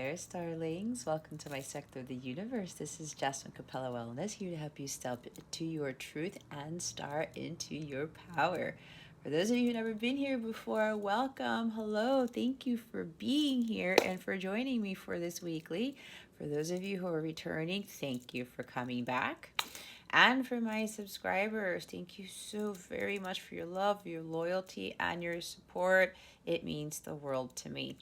there, starlings. Welcome to my sector of the universe. This is Jasmine Capella Wellness, here to help you step into your truth and star into your power. For those of you who've never been here before, welcome. Hello. Thank you for being here and for joining me for this weekly. For those of you who are returning, thank you for coming back. And for my subscribers, thank you so very much for your love, your loyalty, and your support. It means the world to me.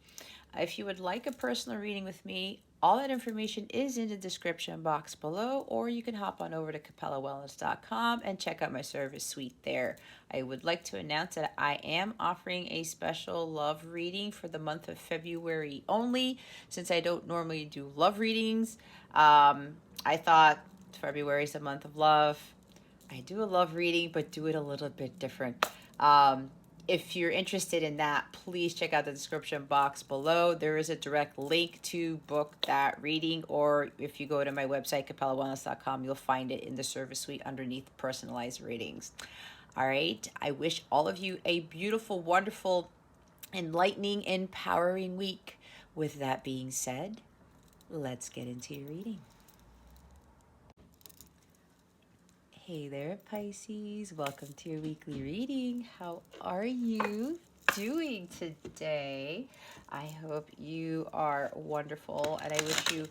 If you would like a personal reading with me, all that information is in the description box below, or you can hop on over to capellawellness.com and check out my service suite there. I would like to announce that I am offering a special love reading for the month of February only, since I don't normally do love readings. I thought February is the month of love. I do a love reading, but do it a little bit different. If you're interested in that, please check out the description box below. There is a direct link to book that reading, or if you go to my website, capellawellness.com, you'll find it in the service suite underneath personalized readings. All right. I wish all of you a beautiful, wonderful, enlightening, empowering week. With that being said, let's get into your reading. Hey there, Pisces. Welcome to your weekly reading. How are you doing today? I hope you are wonderful, and I wish you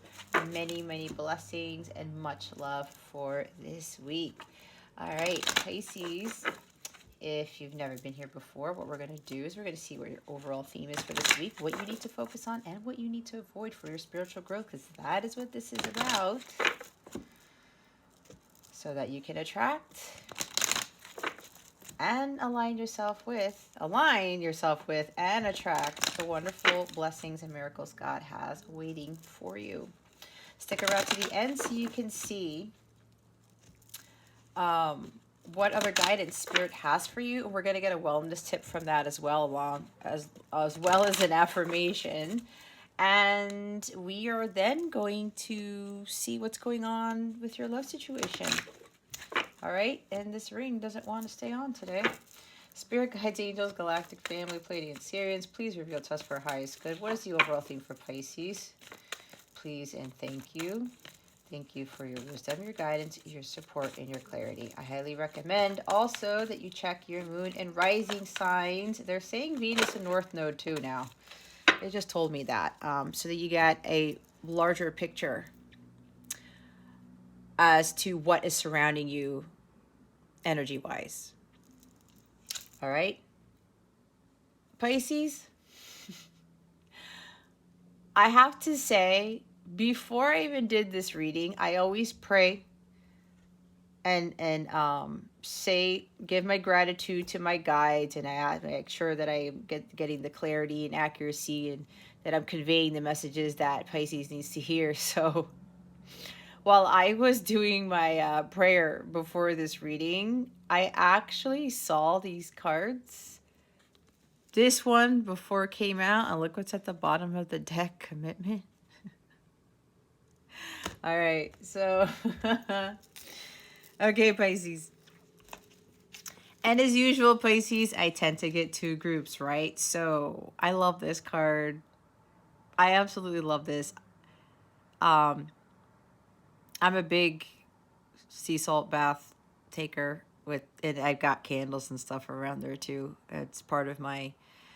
many, many blessings and much love for this week. All right, Pisces, if you've never been here before, what we're going to do is we're going to see what your overall theme is for this week, what you need to focus on, and what you need to avoid for your spiritual growth, because that is what this is about. So that you can attract and align yourself with and attract the wonderful blessings and miracles God has waiting for you. Stick around to the end so you can see what other guidance Spirit has for you. We're going to get a wellness tip from that as well, as well as an affirmation. And we are then going to see what's going on with your love situation. All right, and this ring doesn't want to stay on today. Spirit guides, angels, galactic family, Pleiadian Sirians, please reveal to us for our highest good. What is the overall theme for Pisces? Please and thank you. Thank you for your wisdom, your guidance, your support, and your clarity. I highly recommend also that you check your moon and rising signs. They're saying Venus and North Node too now. They just told me that, so that you get a larger picture as to what is surrounding you energy-wise. All right, Pisces, I have to say, before I even did this reading, I always pray and give my gratitude to my guides, and I make sure that I am getting the clarity and accuracy, and that I'm conveying the messages that Pisces needs to hear. So while I was doing my prayer before this reading, I actually saw these cards. This one before it came out, and look what's at the bottom of the deck, commitment. All right, so, okay, Pisces. And as usual, Pisces, I tend to get two groups, right? So I love this card. I absolutely love this. I'm a big sea salt bath taker and I've got candles and stuff around there too. It's part of my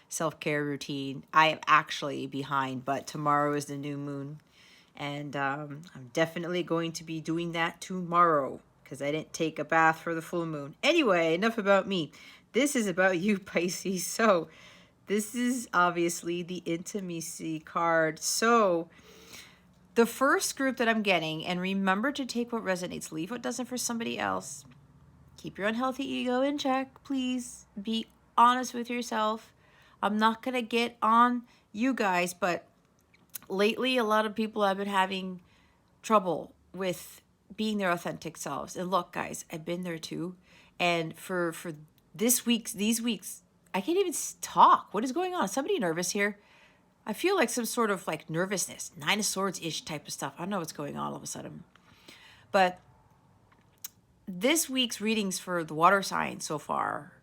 self-care routine. I am actually behind, but tomorrow is the new moon, and I'm definitely going to be doing that tomorrow because I didn't take a bath for the full moon. Anyway, enough about me. This is about you, Pisces. So this is obviously the intimacy card. So the first group that I'm getting, and remember to take what resonates, leave what doesn't for somebody else. Keep your unhealthy ego in check, please. Be honest with yourself. I'm not going to get on you guys, but lately a lot of people have been having trouble with being their authentic selves. And look, guys, I've been there too. And for these weeks, I can't even talk. What is going on? Is somebody nervous here? I feel like some sort of like nervousness, Nine of Swords-ish type of stuff. I don't know what's going on all of a sudden. But this week's readings for the water sign so far,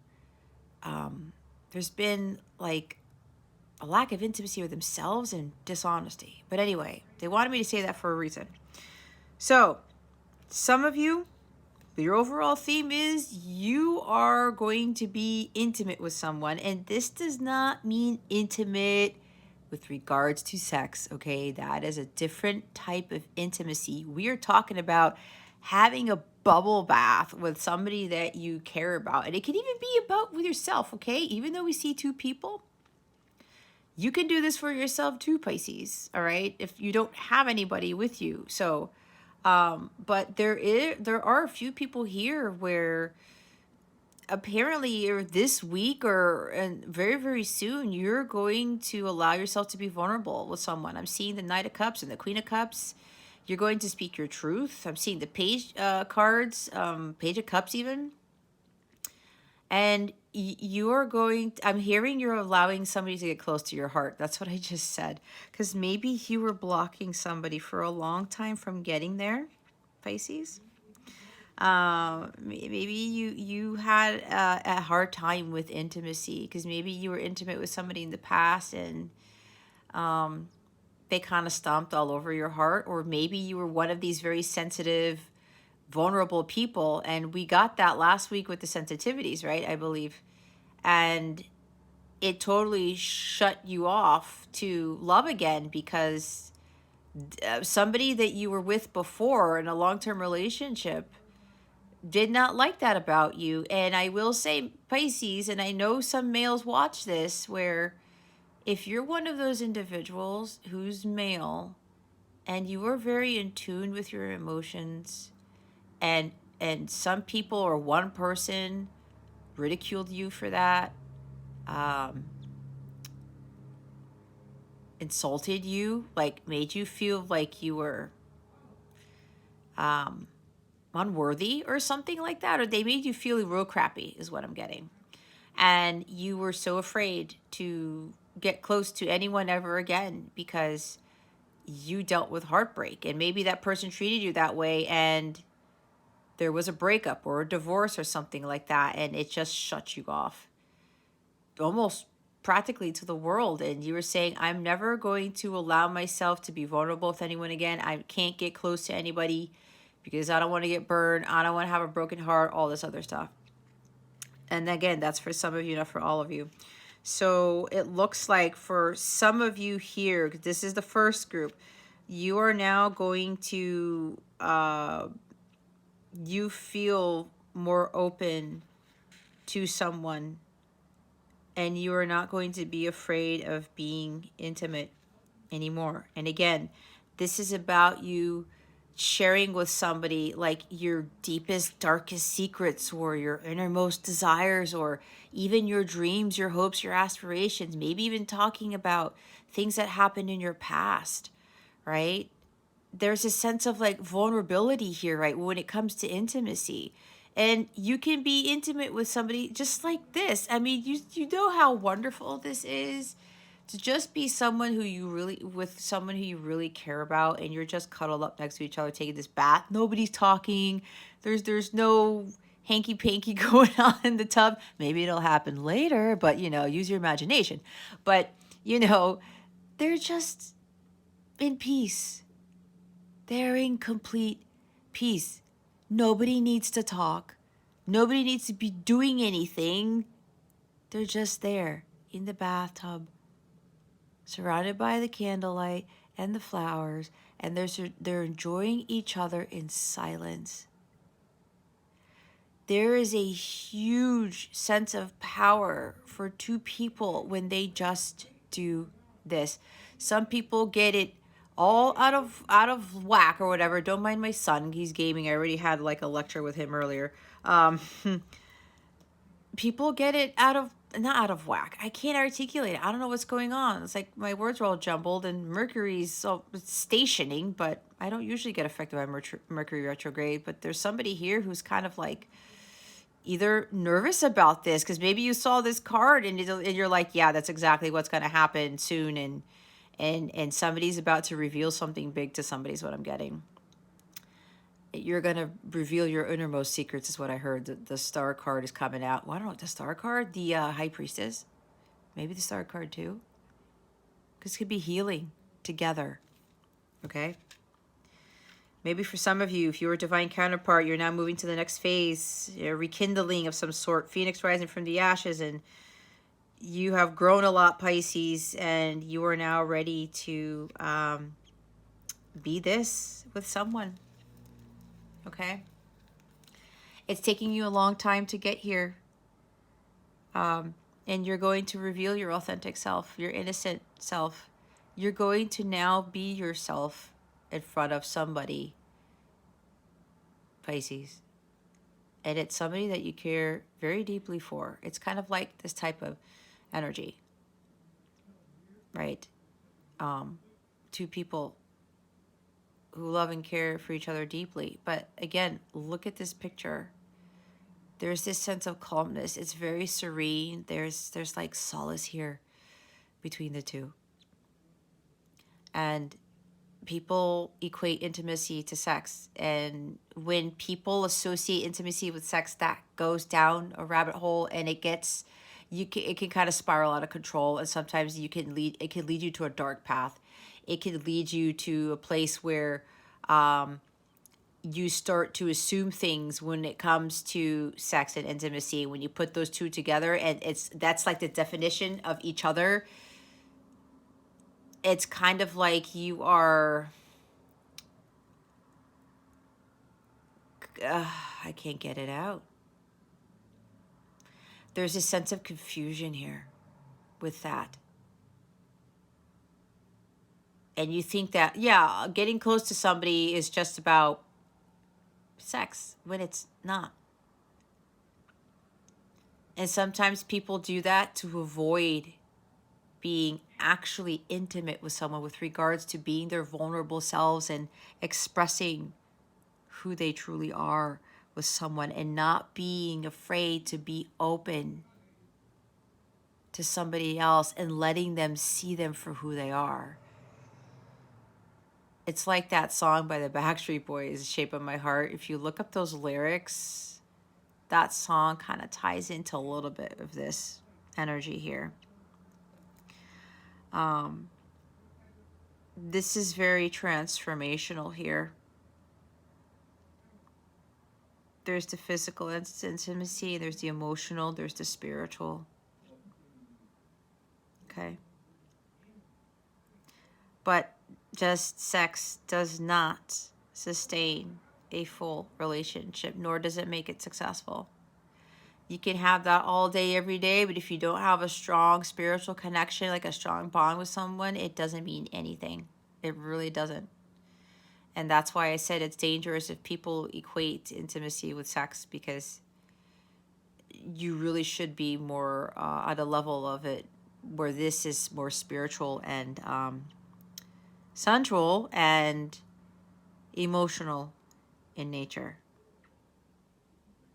there's been like a lack of intimacy with themselves and dishonesty. But anyway, they wanted me to say that for a reason. So, some of you, your overall theme is you are going to be intimate with someone. And this does not mean intimate with regards to sex, okay? That is a different type of intimacy. We are talking about having a bubble bath with somebody that you care about. And it can even be about with yourself, okay? Even though we see two people, you can do this for yourself too, Pisces, all right? If you don't have anybody with you. So, but there are a few people here where apparently or this week or and very very soon you're going to allow yourself to be vulnerable with someone. I'm seeing the Knight of Cups and the Queen of Cups. You're going to speak your truth. I'm seeing the Page cards, Page of Cups even. And you're going, I'm hearing you're allowing somebody to get close to your heart. That's what I just said. Because maybe you were blocking somebody for a long time from getting there, Pisces. Maybe you had a hard time with intimacy because maybe you were intimate with somebody in the past and they kind of stomped all over your heart. Or maybe you were one of these very sensitive, vulnerable people, and we got that last week with the sensitivities, right? I believe. And it totally shut you off to love again because somebody that you were with before in a long-term relationship did not like that about you. And I will say, Pisces, and I know some males watch this, where if you're one of those individuals who's male and you are very in tune with your emotions, and some people or one person ridiculed you for that, um, insulted you, like made you feel like you were um, unworthy or something like that, or they made you feel real crappy, is what I'm getting. And you were so afraid to get close to anyone ever again because you dealt with heartbreak. And maybe that person treated you that way and there was a breakup or a divorce or something like that, and it just shut you off almost practically to the world. And you were saying, I'm never going to allow myself to be vulnerable with anyone again. I can't get close to anybody because I don't want to get burned. I don't want to have a broken heart, all this other stuff. And again, that's for some of you, not for all of you. So it looks like for some of you here, this is the first group, you are now going to, you feel more open to someone, and you are not going to be afraid of being intimate anymore. And again, this is about you sharing with somebody like your deepest, darkest secrets or your innermost desires or even your dreams, your hopes, your aspirations, maybe even talking about things that happened in your past, right? There's a sense of like vulnerability here, right? When it comes to intimacy. And you can be intimate with somebody just like this. I mean, you know how wonderful this is to just be someone who you really, with someone who you really care about, and you're just cuddled up next to each other taking this bath. Nobody's talking. There's no hanky panky going on in the tub. Maybe it'll happen later, but use your imagination. But they're just in peace. They're in complete peace. Nobody needs to talk. Nobody needs to be doing anything. They're just there in the bathtub, surrounded by the candlelight and the flowers, and they're enjoying each other in silence. There is a huge sense of power for two people when they just do this. Some people get it all out of whack or whatever. Don't mind my son, he's gaming. I already had like a lecture with him earlier. People get it not out of whack. I can't articulate it. I don't know what's going on. It's like my words are all jumbled, and Mercury's stationing, but I don't usually get affected by Mercury retrograde. But there's somebody here who's kind of like either nervous about this because maybe you saw this card and you're like, yeah, that's exactly what's going to happen soon, and somebody's about to reveal something big to somebody is what I'm getting. You're going to reveal your innermost secrets is what I heard. The star card is coming out. Well, I don't know what the star card, the high priestess, maybe the star card too. This could be healing together, okay? Maybe for some of you, if you're a divine counterpart, you're now moving to the next phase, a rekindling of some sort, phoenix rising from the ashes, and you have grown a lot, Pisces, and you are now ready to be this with someone, okay? It's taking you a long time to get here, and you're going to reveal your authentic self, your innocent self. You're going to now be yourself in front of somebody, Pisces. And it's somebody that you care very deeply for. It's kind of like this type of energy, right? Two people who love and care for each other deeply. But again, look at this picture. There's this sense of calmness. It's very serene. There's like solace here between the two. And people equate intimacy to sex, and when people associate intimacy with sex, that goes down a rabbit hole, and it can kind of spiral out of control, and sometimes it can lead you to a dark path. It can lead you to a place where you start to assume things when it comes to sex and intimacy. When you put those two together, and that's like the definition of each other. It's kind of like you are, I can't get it out. There's a sense of confusion here with that. And you think that, yeah, getting close to somebody is just about sex, when it's not. And sometimes people do that to avoid being actually intimate with someone with regards to being their vulnerable selves and expressing who they truly are with someone, and not being afraid to be open to somebody else and letting them see them for who they are. It's like that song by the Backstreet Boys, Shape of My Heart. If you look up those lyrics, that song kind of ties into a little bit of this energy here. This is very transformational here. There's the physical intimacy, there's the emotional, there's the spiritual. Okay. But just sex does not sustain a full relationship, nor does it make it successful. You can have that all day, every day, but if you don't have a strong spiritual connection, like a strong bond with someone, it doesn't mean anything. It really doesn't. And that's why I said it's dangerous if people equate intimacy with sex, because you really should be more at a level of it where this is more spiritual and sensual and emotional in nature.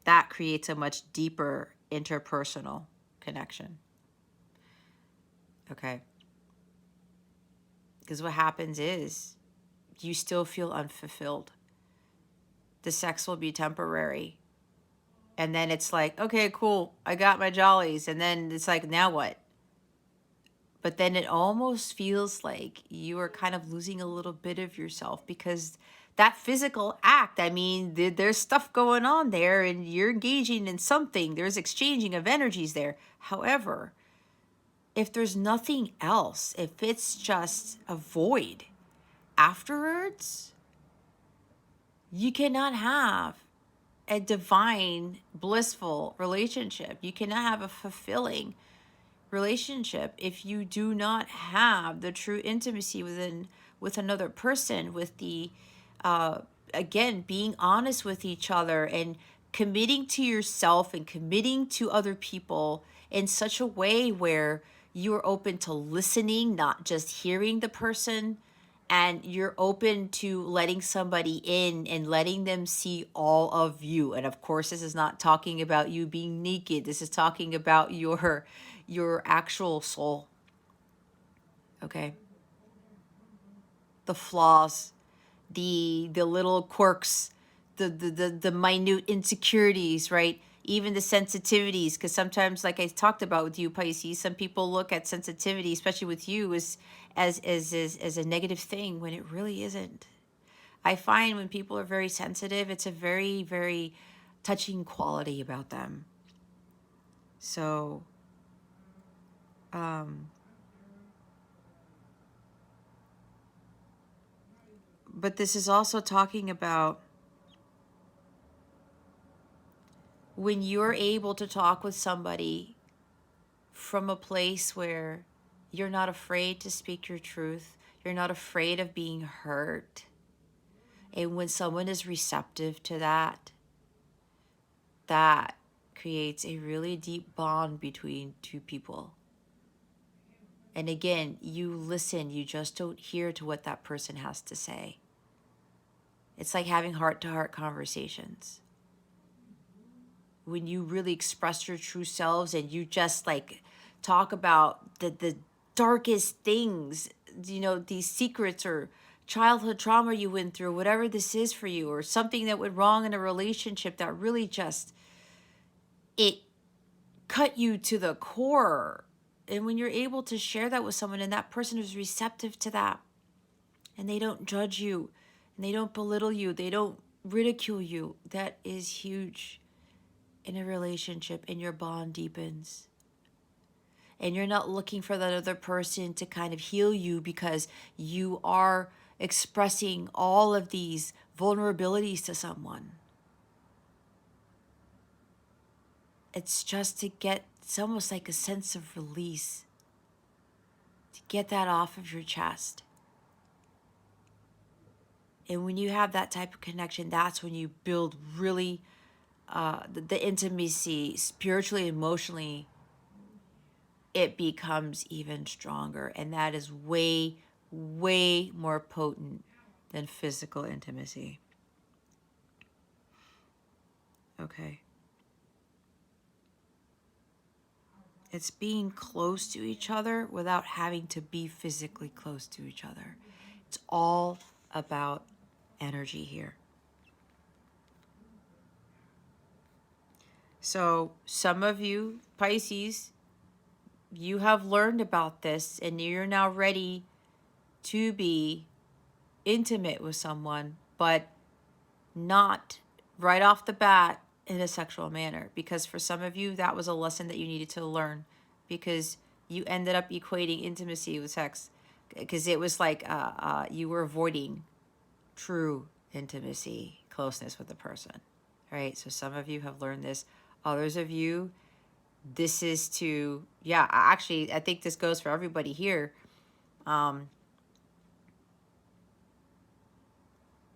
That creates a much deeper interpersonal connection. Okay? Because what happens is you still feel unfulfilled. The sex will be temporary. And then it's like, okay, cool, I got my jollies. And then it's like, now what? But then it almost feels like you are kind of losing a little bit of yourself, because that physical act, I mean, there's stuff going on there and you're engaging in something. There's exchanging of energies there. However, if there's nothing else, if it's just a void afterwards, you cannot have a divine, blissful relationship. You cannot have a fulfilling relationship if you do not have the true intimacy with another person, with the again, being honest with each other and committing to yourself and committing to other people in such a way where you're open to listening, not just hearing the person, and you're open to letting somebody in and letting them see all of you. And of course, this is not talking about you being naked. This is talking about your actual soul. Okay? The flaws, the little quirks, the minute insecurities, right? even the sensitivities, because sometimes, like I talked about with you, Pisces, some people look at sensitivity, especially with you, as a negative thing when it really isn't. I find when people are very sensitive, it's a very, very touching quality about them. So, but this is also talking about when you're able to talk with somebody from a place where you're not afraid to speak your truth, you're not afraid of being hurt. And when someone is receptive to that, that creates a really deep bond between two people. And again, you listen, you just don't hear to what that person has to say. It's like having heart-to-heart conversations. When you really express your true selves and you just like talk about the darkest things, you know, these secrets or childhood trauma you went through, whatever this is for you, or something that went wrong in a relationship that really just, it cut you to the core. And when you're able to share that with someone and that person is receptive to that, and they don't judge you, and they don't belittle you, they don't ridicule you, that is huge in a relationship, and your bond deepens. And you're not looking for that other person to kind of heal you because you are expressing all of these vulnerabilities to someone. It's just to get, it's almost like a sense of release, to get that off of your chest. And when you have that type of connection, that's when you build really the intimacy, spiritually, emotionally, it becomes even stronger. And that is way, way more potent than physical intimacy. Okay. It's being close to each other without having to be physically close to each other. It's all about energy here. So some of you, Pisces, you have learned about this and you're now ready to be intimate with someone, but not right off the bat in a sexual manner. Because for some of you, that was a lesson that you needed to learn, because you ended up equating intimacy with sex, because it was like you were avoiding true intimacy, closeness with the person, right? So some of you have learned this. Others of you, this is to, yeah, actually, I think this goes for everybody here.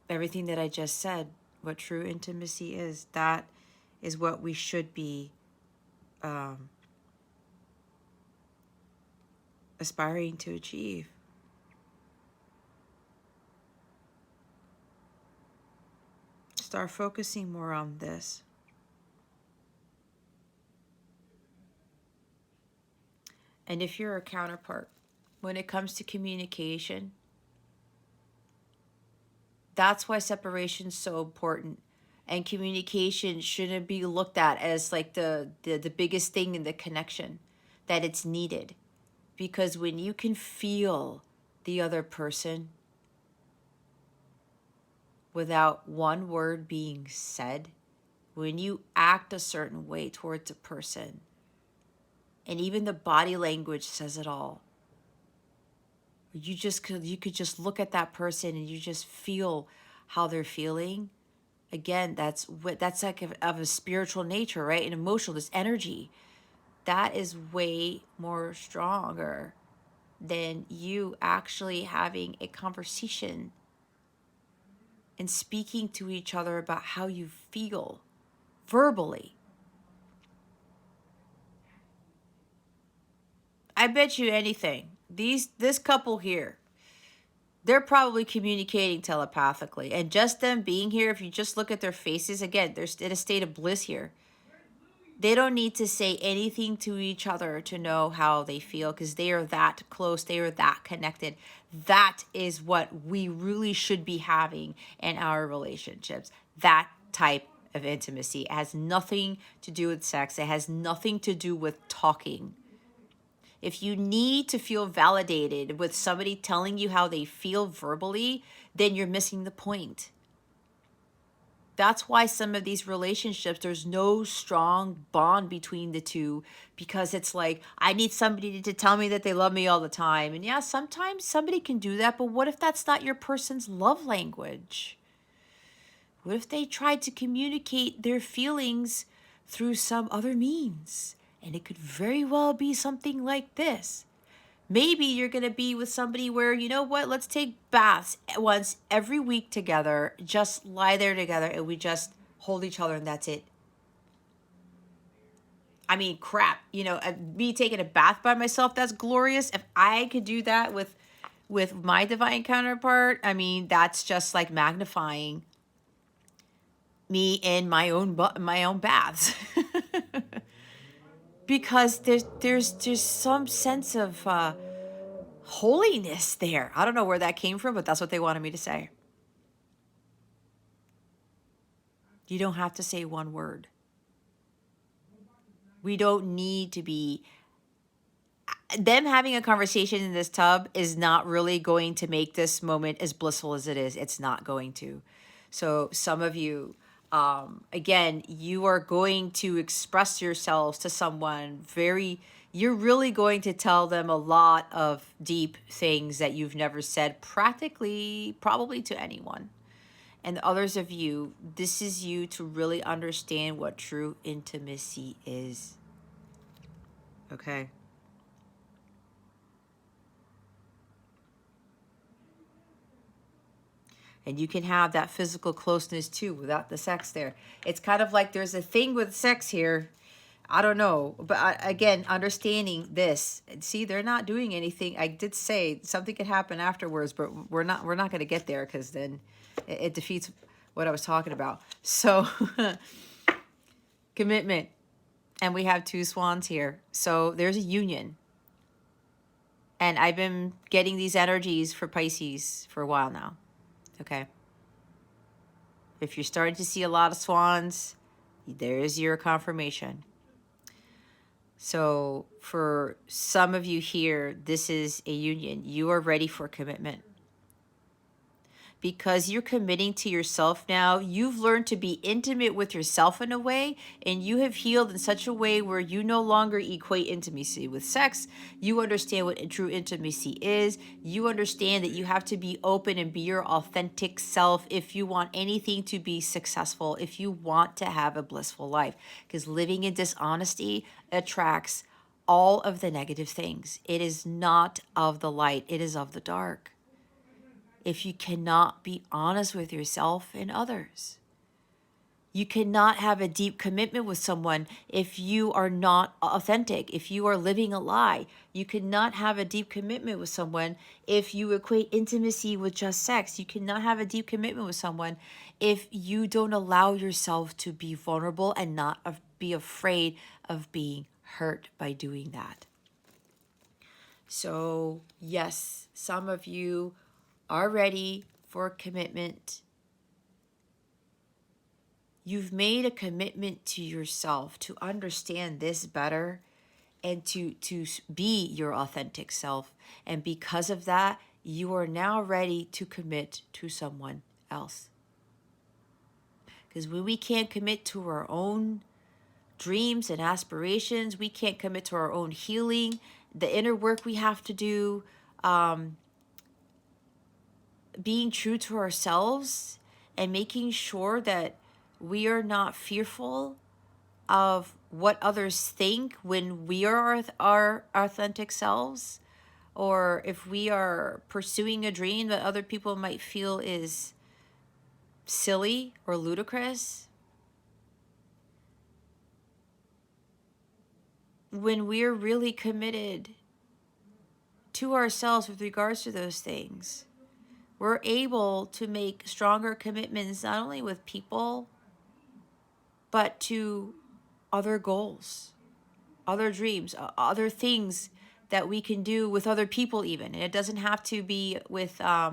Everything that I just said, what true intimacy is, that is what we should be aspiring to achieve. Start focusing more on this. And if you're a counterpart, when it comes to communication, that's why separation is so important. And communication shouldn't be looked at as like the biggest thing in the connection, that it's needed. Because when you can feel the other person without one word being said, when you act a certain way towards a person, and even the body language says it all. You could just look at that person and you just feel how they're feeling. Again, that's like of a spiritual nature, right? An emotional, this energy. That is way more stronger than you actually having a conversation and speaking to each other about how you feel verbally. I bet you anything, this couple here, they're probably communicating telepathically. And just them being here, if you just look at their faces, again, they're in a state of bliss here. They don't need to say anything to each other to know how they feel, because they are that close. They are that connected. That is what we really should be having in our relationships. That type of intimacy. It has nothing to do with sex. It has nothing to do with talking. If you need to feel validated with somebody telling you how they feel verbally, then you're missing the point. That's why some of these relationships, there's no strong bond between the two, because it's like, I need somebody to tell me that they love me all the time. And yeah, sometimes somebody can do that, but what if that's not your person's love language? What if they tried to communicate their feelings through some other means? And it could very well be something like this. Maybe you're going to be with somebody where, you know what, let's take baths once every week together, just lie there together and we just hold each other and that's it. I mean, crap, you know, me taking a bath by myself, that's glorious. If I could do that with my divine counterpart, I mean, that's just like magnifying me in my own baths. Because there's some sense of holiness there. I don't know where that came from, but that's what they wanted me to say. You don't have to say one word. We don't need to be... Them having a conversation in this tub is not really going to make this moment as blissful as it is. It's not going to. So some of you, again, you are going to express yourselves to someone you're really going to tell them a lot of deep things that you've never said practically, probably to anyone. And others of you, this is you to really understand what true intimacy is. Okay? And you can have that physical closeness too without the sex there. It's kind of like there's a thing with sex here. I don't know. But again, understanding this. See, they're not doing anything. I did say something could happen afterwards, but we're not going to get there because then it defeats what I was talking about. So commitment. And we have 2 swans here. So there's a union. And I've been getting these energies for Pisces for a while now. Okay. If you're starting to see a lot of swans, there's your confirmation. So for some of you here, this is a union. You are ready for commitment. Because you're committing to yourself now. You've learned to be intimate with yourself in a way, and you have healed in such a way where you no longer equate intimacy with sex. You understand what true intimacy is. You understand that you have to be open and be your authentic self if you want anything to be successful, if you want to have a blissful life. Because living in dishonesty attracts all of the negative things. It is not of the light. It is of the dark. If you cannot be honest with yourself and others. You cannot have a deep commitment with someone if you are not authentic, if you are living a lie. You cannot have a deep commitment with someone if you equate intimacy with just sex. You cannot have a deep commitment with someone if you don't allow yourself to be vulnerable and not be afraid of being hurt by doing that. So yes, some of you are ready for commitment. You've made a commitment to yourself to understand this better and to be your authentic self. And because of that, you are now ready to commit to someone else. Because when we can't commit to our own dreams and aspirations, we can't commit to our own healing, the inner work we have to do, being true to ourselves and making sure that we are not fearful of what others think when we are our authentic selves, or if we are pursuing a dream that other people might feel is silly or ludicrous. When we're really committed to ourselves with regards to those things, we're able to make stronger commitments, not only with people, but to other goals, other dreams, other things that we can do with other people even. And it doesn't have to be with a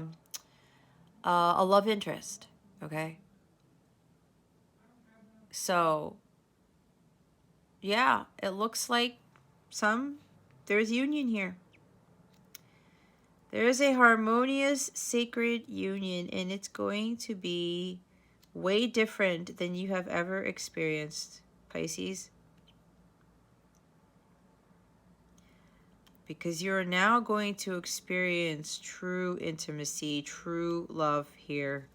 love interest, okay? So, yeah, it looks like there's union here. There is a harmonious, sacred union, and it's going to be way different than you have ever experienced, Pisces. Because you're now going to experience true intimacy, true love here.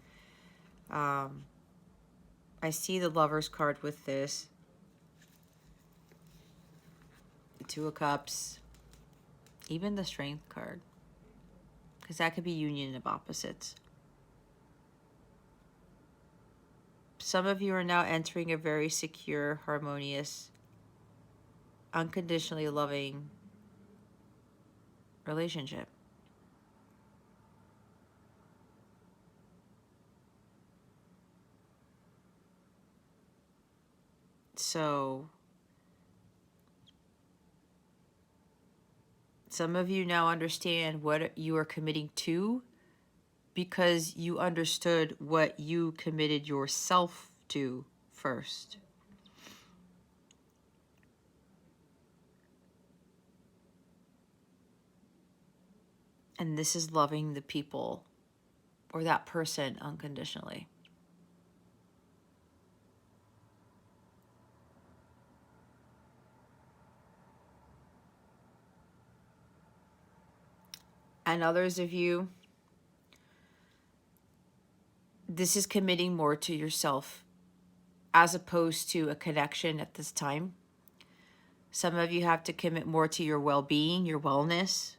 I see the Lover's card with this. The Two of Cups. Even the Strength card. Because that could be union of opposites. Some of you are now entering a very secure, harmonious, unconditionally loving relationship. So, some of you now understand what you are committing to because you understood what you committed yourself to first. And this is loving the people or that person unconditionally. And others of you, this is committing more to yourself as opposed to a connection at this time. Some of you have to commit more to your well-being, your wellness,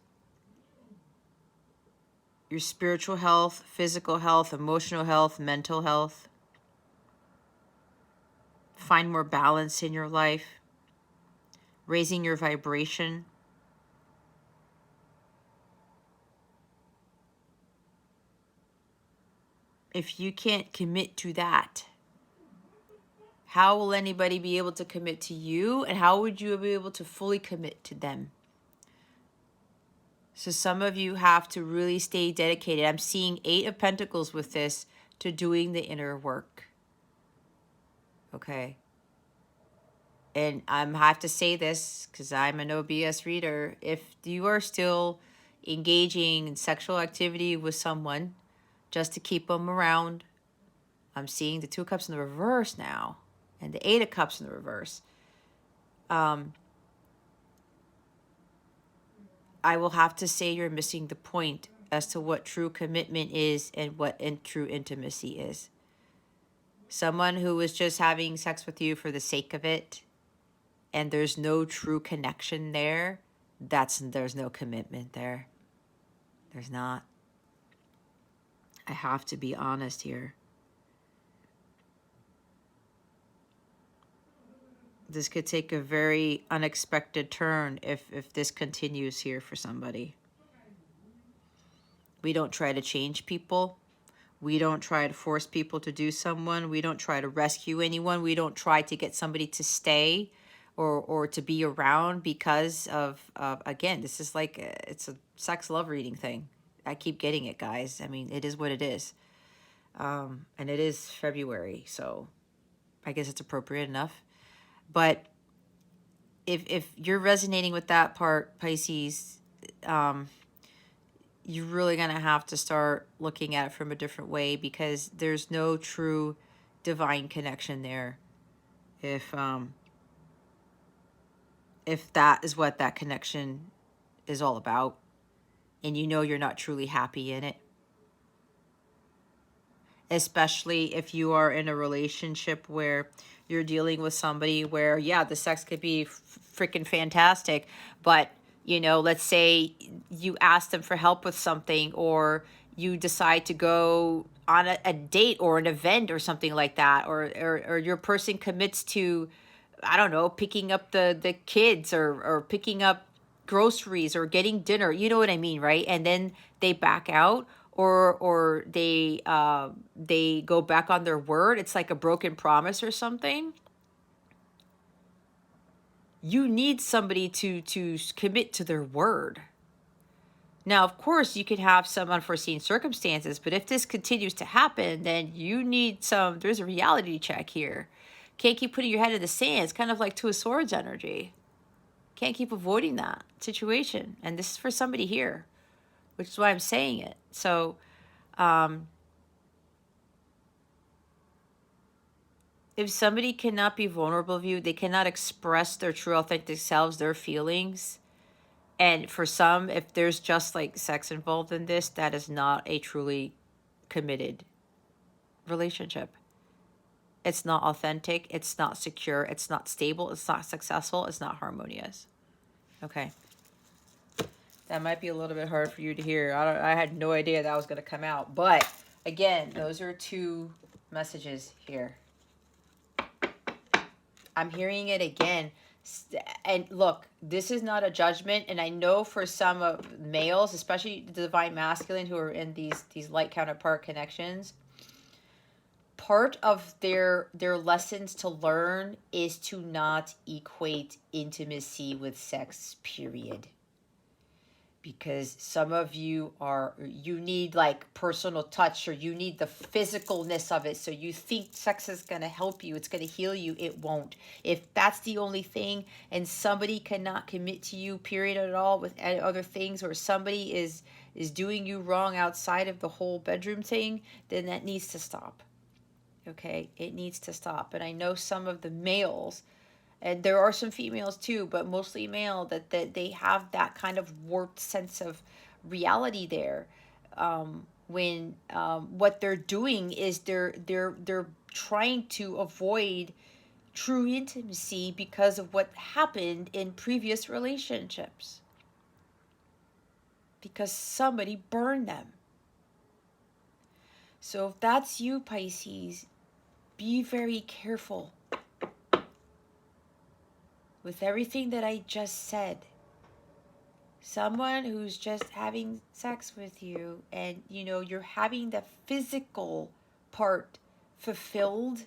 your spiritual health, physical health, emotional health, mental health. Find more balance in your life, raising your vibration. If you can't commit to that, how will anybody be able to commit to you? And how would you be able to fully commit to them? So some of you have to really stay dedicated. I'm seeing 8 of Pentacles with this, to doing the inner work. Okay. And I have to say this because I'm an OBS reader. If you are still engaging in sexual activity with someone just to keep them around, I'm seeing the 2 of Cups in the reverse now and the 8 of Cups in the reverse. I will have to say you're missing the point as to what true commitment is and what true intimacy is. Someone who is just having sex with you for the sake of it and there's no true connection there, there's no commitment there. There's not. I have to be honest here. This could take a very unexpected turn if this continues here for somebody. We don't try to change people. We don't try to force people to do someone. We don't try to rescue anyone. We don't try to get somebody to stay or to be around because of again, this is like, it's a sex love reading thing. I keep getting it, guys. I mean, it is what it is. And it is February, so I guess it's appropriate enough. But if you're resonating with that part, Pisces, you're really going to have to start looking at it from a different way because there's no true divine connection there. If that is what that connection is all about, and you know you're not truly happy in it, especially if you are in a relationship where you're dealing with somebody where, yeah, the sex could be freaking fantastic, but, you know, let's say you ask them for help with something, or you decide to go on a date or an event or something like that, or your person commits to, I don't know, picking up the kids or picking up groceries or getting dinner, you know what I mean, right? And then they back out, or they go back on their word. It's like a broken promise or something. You need somebody to commit to their word. Now, of course, you could have some unforeseen circumstances, but if this continues to happen, then you need there's a reality check here, Can't keep putting your head in the sand. It's kind of like Two of Swords energy. Can't keep avoiding that situation. And this is for somebody here, which is why I'm saying it. So, if somebody cannot be vulnerable with you, they cannot express their true authentic selves, their feelings. And for some, if there's just like sex involved in this, that is not a truly committed relationship. It's not authentic. It's not secure. It's not stable. It's not successful. It's not harmonious. Okay. That might be a little bit hard for you to hear. I had no idea that was going to come out. But again, those are two messages here. I'm hearing it again. And look, this is not a judgment. And I know for some of males, especially the divine masculine who are in these light counterpart connections, part of their lessons to learn is to not equate intimacy with sex, period. Because some of you need like personal touch, or you need the physicalness of it. So you think sex is going to help you. It's going to heal you. It won't. If that's the only thing, and somebody cannot commit to you, period, at all with other things, or somebody is doing you wrong outside of the whole bedroom thing, then that needs to stop. Okay, it needs to stop. And I know some of the males, and there are some females too, but mostly male, that they have that kind of warped sense of reality there. When what they're doing is they're trying to avoid true intimacy because of what happened in previous relationships, because somebody burned them. So if that's you, Pisces, be very careful with everything that I just said. Someone who's just having sex with you, and you're having the physical part fulfilled,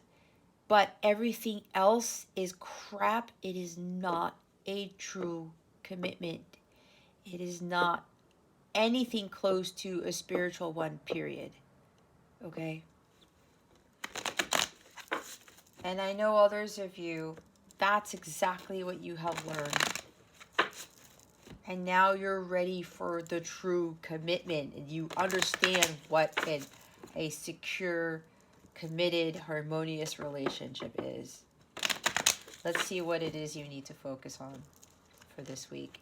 but everything else is crap. It is not a true commitment. It is not anything close to a spiritual one, period. Okay? And I know others of you, that's exactly what you have learned. And now you're ready for the true commitment. And you understand what a secure, committed, harmonious relationship is. Let's see what it is you need to focus on for this week.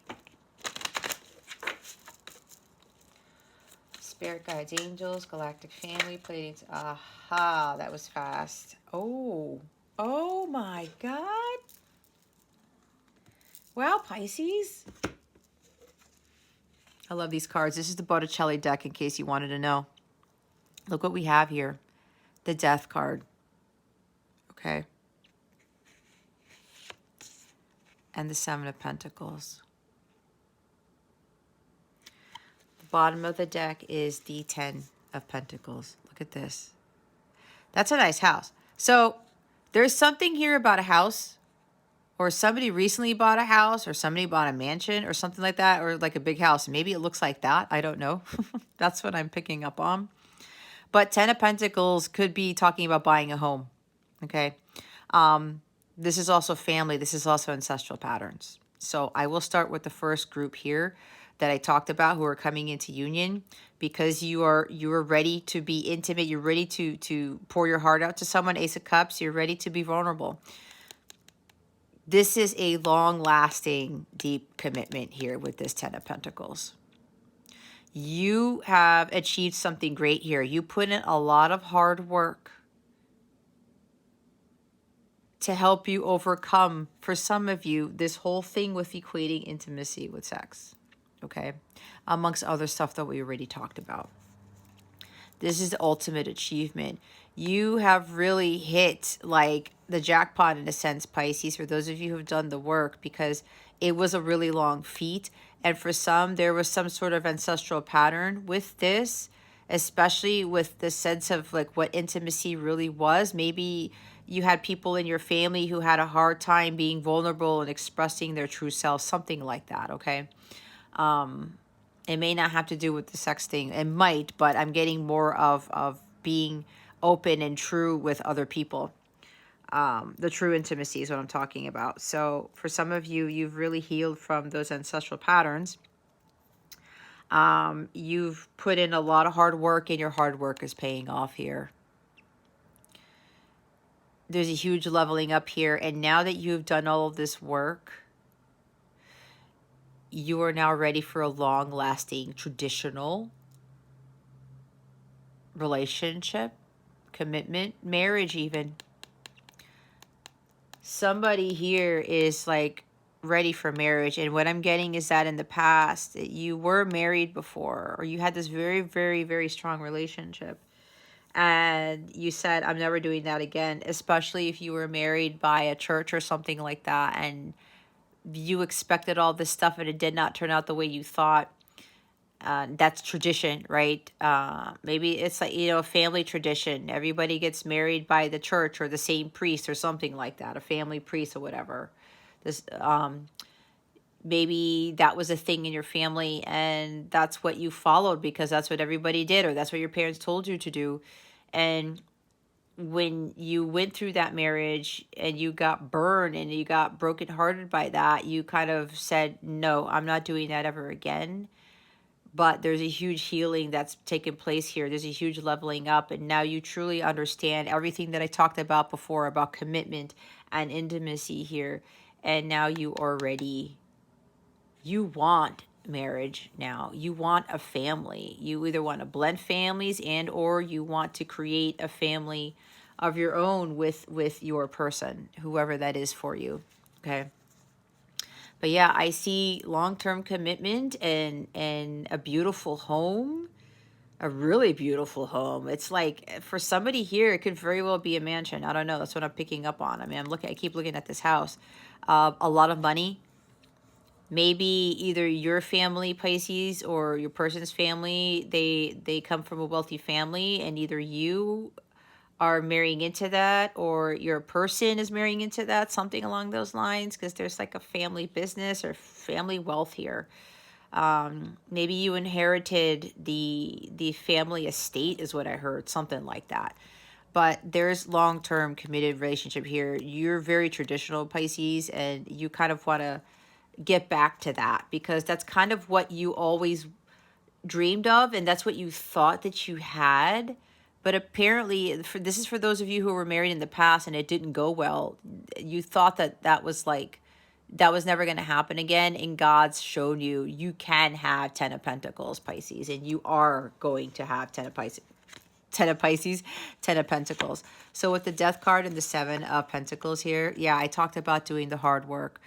Spirit guides, angels, galactic family, Pleiades. Aha, that was fast. Oh my God. Wow, Pisces. I love these cards. This is the Botticelli deck, in case you wanted to know. Look what we have here. The Death card. Okay. And the Seven of Pentacles. The bottom of the deck is the Ten of Pentacles. Look at this. That's a nice house. So there's something here about a house, or somebody recently bought a house, or somebody bought a mansion or something like that, or like a big house. Maybe it looks like that. I don't know. That's what I'm picking up on. But Ten of Pentacles could be talking about buying a home. Okay. This is also family. This is also ancestral patterns. So I will start with the first group here that I talked about, who are coming into union, because you are ready to be intimate. You're ready to pour your heart out to someone. Ace of Cups. You're ready to be vulnerable. This is a long-lasting, deep commitment here with this Ten of Pentacles. You have achieved something great here. You put in a lot of hard work to help you overcome, for some of you, this whole thing with equating intimacy with sex. Okay? Amongst other stuff that we already talked about. This is the ultimate achievement. You have really hit like the jackpot in a sense, Pisces, for those of you who have done the work, because it was a really long feat. And for some, there was some sort of ancestral pattern with this, especially with the sense of like what intimacy really was. Maybe you had people in your family who had a hard time being vulnerable and expressing their true self, something like that, okay? It may not have to do with the sex thing. It might, but I'm getting more of being open and true with other people. The true intimacy is what I'm talking about. So for some of you, you've really healed from those ancestral patterns. You've put in a lot of hard work, and your hard work is paying off here. There's a huge leveling up here. And now that you've done all of this work, you are now ready for a long-lasting, traditional relationship, commitment, marriage even. Somebody here is like ready for marriage. And what I'm getting is that in the past, you were married before, or you had this very, very, very strong relationship. And you said, I'm never doing that again, especially if you were married by a church or something like that. And you expected all this stuff and it did not turn out the way you thought. That's tradition, right? Maybe it's like, a family tradition. Everybody gets married by the church or the same priest or something like that, a family priest or whatever. This, maybe that was a thing in your family and that's what you followed because that's what everybody did, or that's what your parents told you to do. And when you went through that marriage and you got burned and you got brokenhearted by that, you kind of said, no, I'm not doing that ever again. But there's a huge healing that's taken place here. There's a huge leveling up. And now you truly understand everything that I talked about before about commitment and intimacy here. And now you are ready. You want marriage now. You want a family. You either want to blend families and or you want to create a family of your own with your person, whoever that is for you. Okay. But yeah, I see long-term commitment and a beautiful home, a really beautiful home. It's like for somebody here, it could very well be a mansion. I don't know. That's what I'm picking up on. I mean, I keep looking at this house. A lot of money. Maybe either your family, Pisces, or your person's family, they come from a wealthy family, and either you are marrying into that or your person is marrying into that, something along those lines, because there's like a family business or family wealth here. Maybe you inherited the family estate is what I heard, something like that. But there's long-term committed relationship here. You're very traditional, Pisces, and you kind of want to get back to that because that's kind of what you always dreamed of and that's what you thought that you had. But apparently, this is for those of you who were married in the past and it didn't go well. You thought that was like, that was never going to happen again. And God's shown you, you can have 10 of Pentacles, Pisces, and you are going to have 10 of Pisces. 10 of Pisces, 10 of Pentacles. So with the Death card and the 7 of Pentacles here, yeah, I talked about doing the hard work.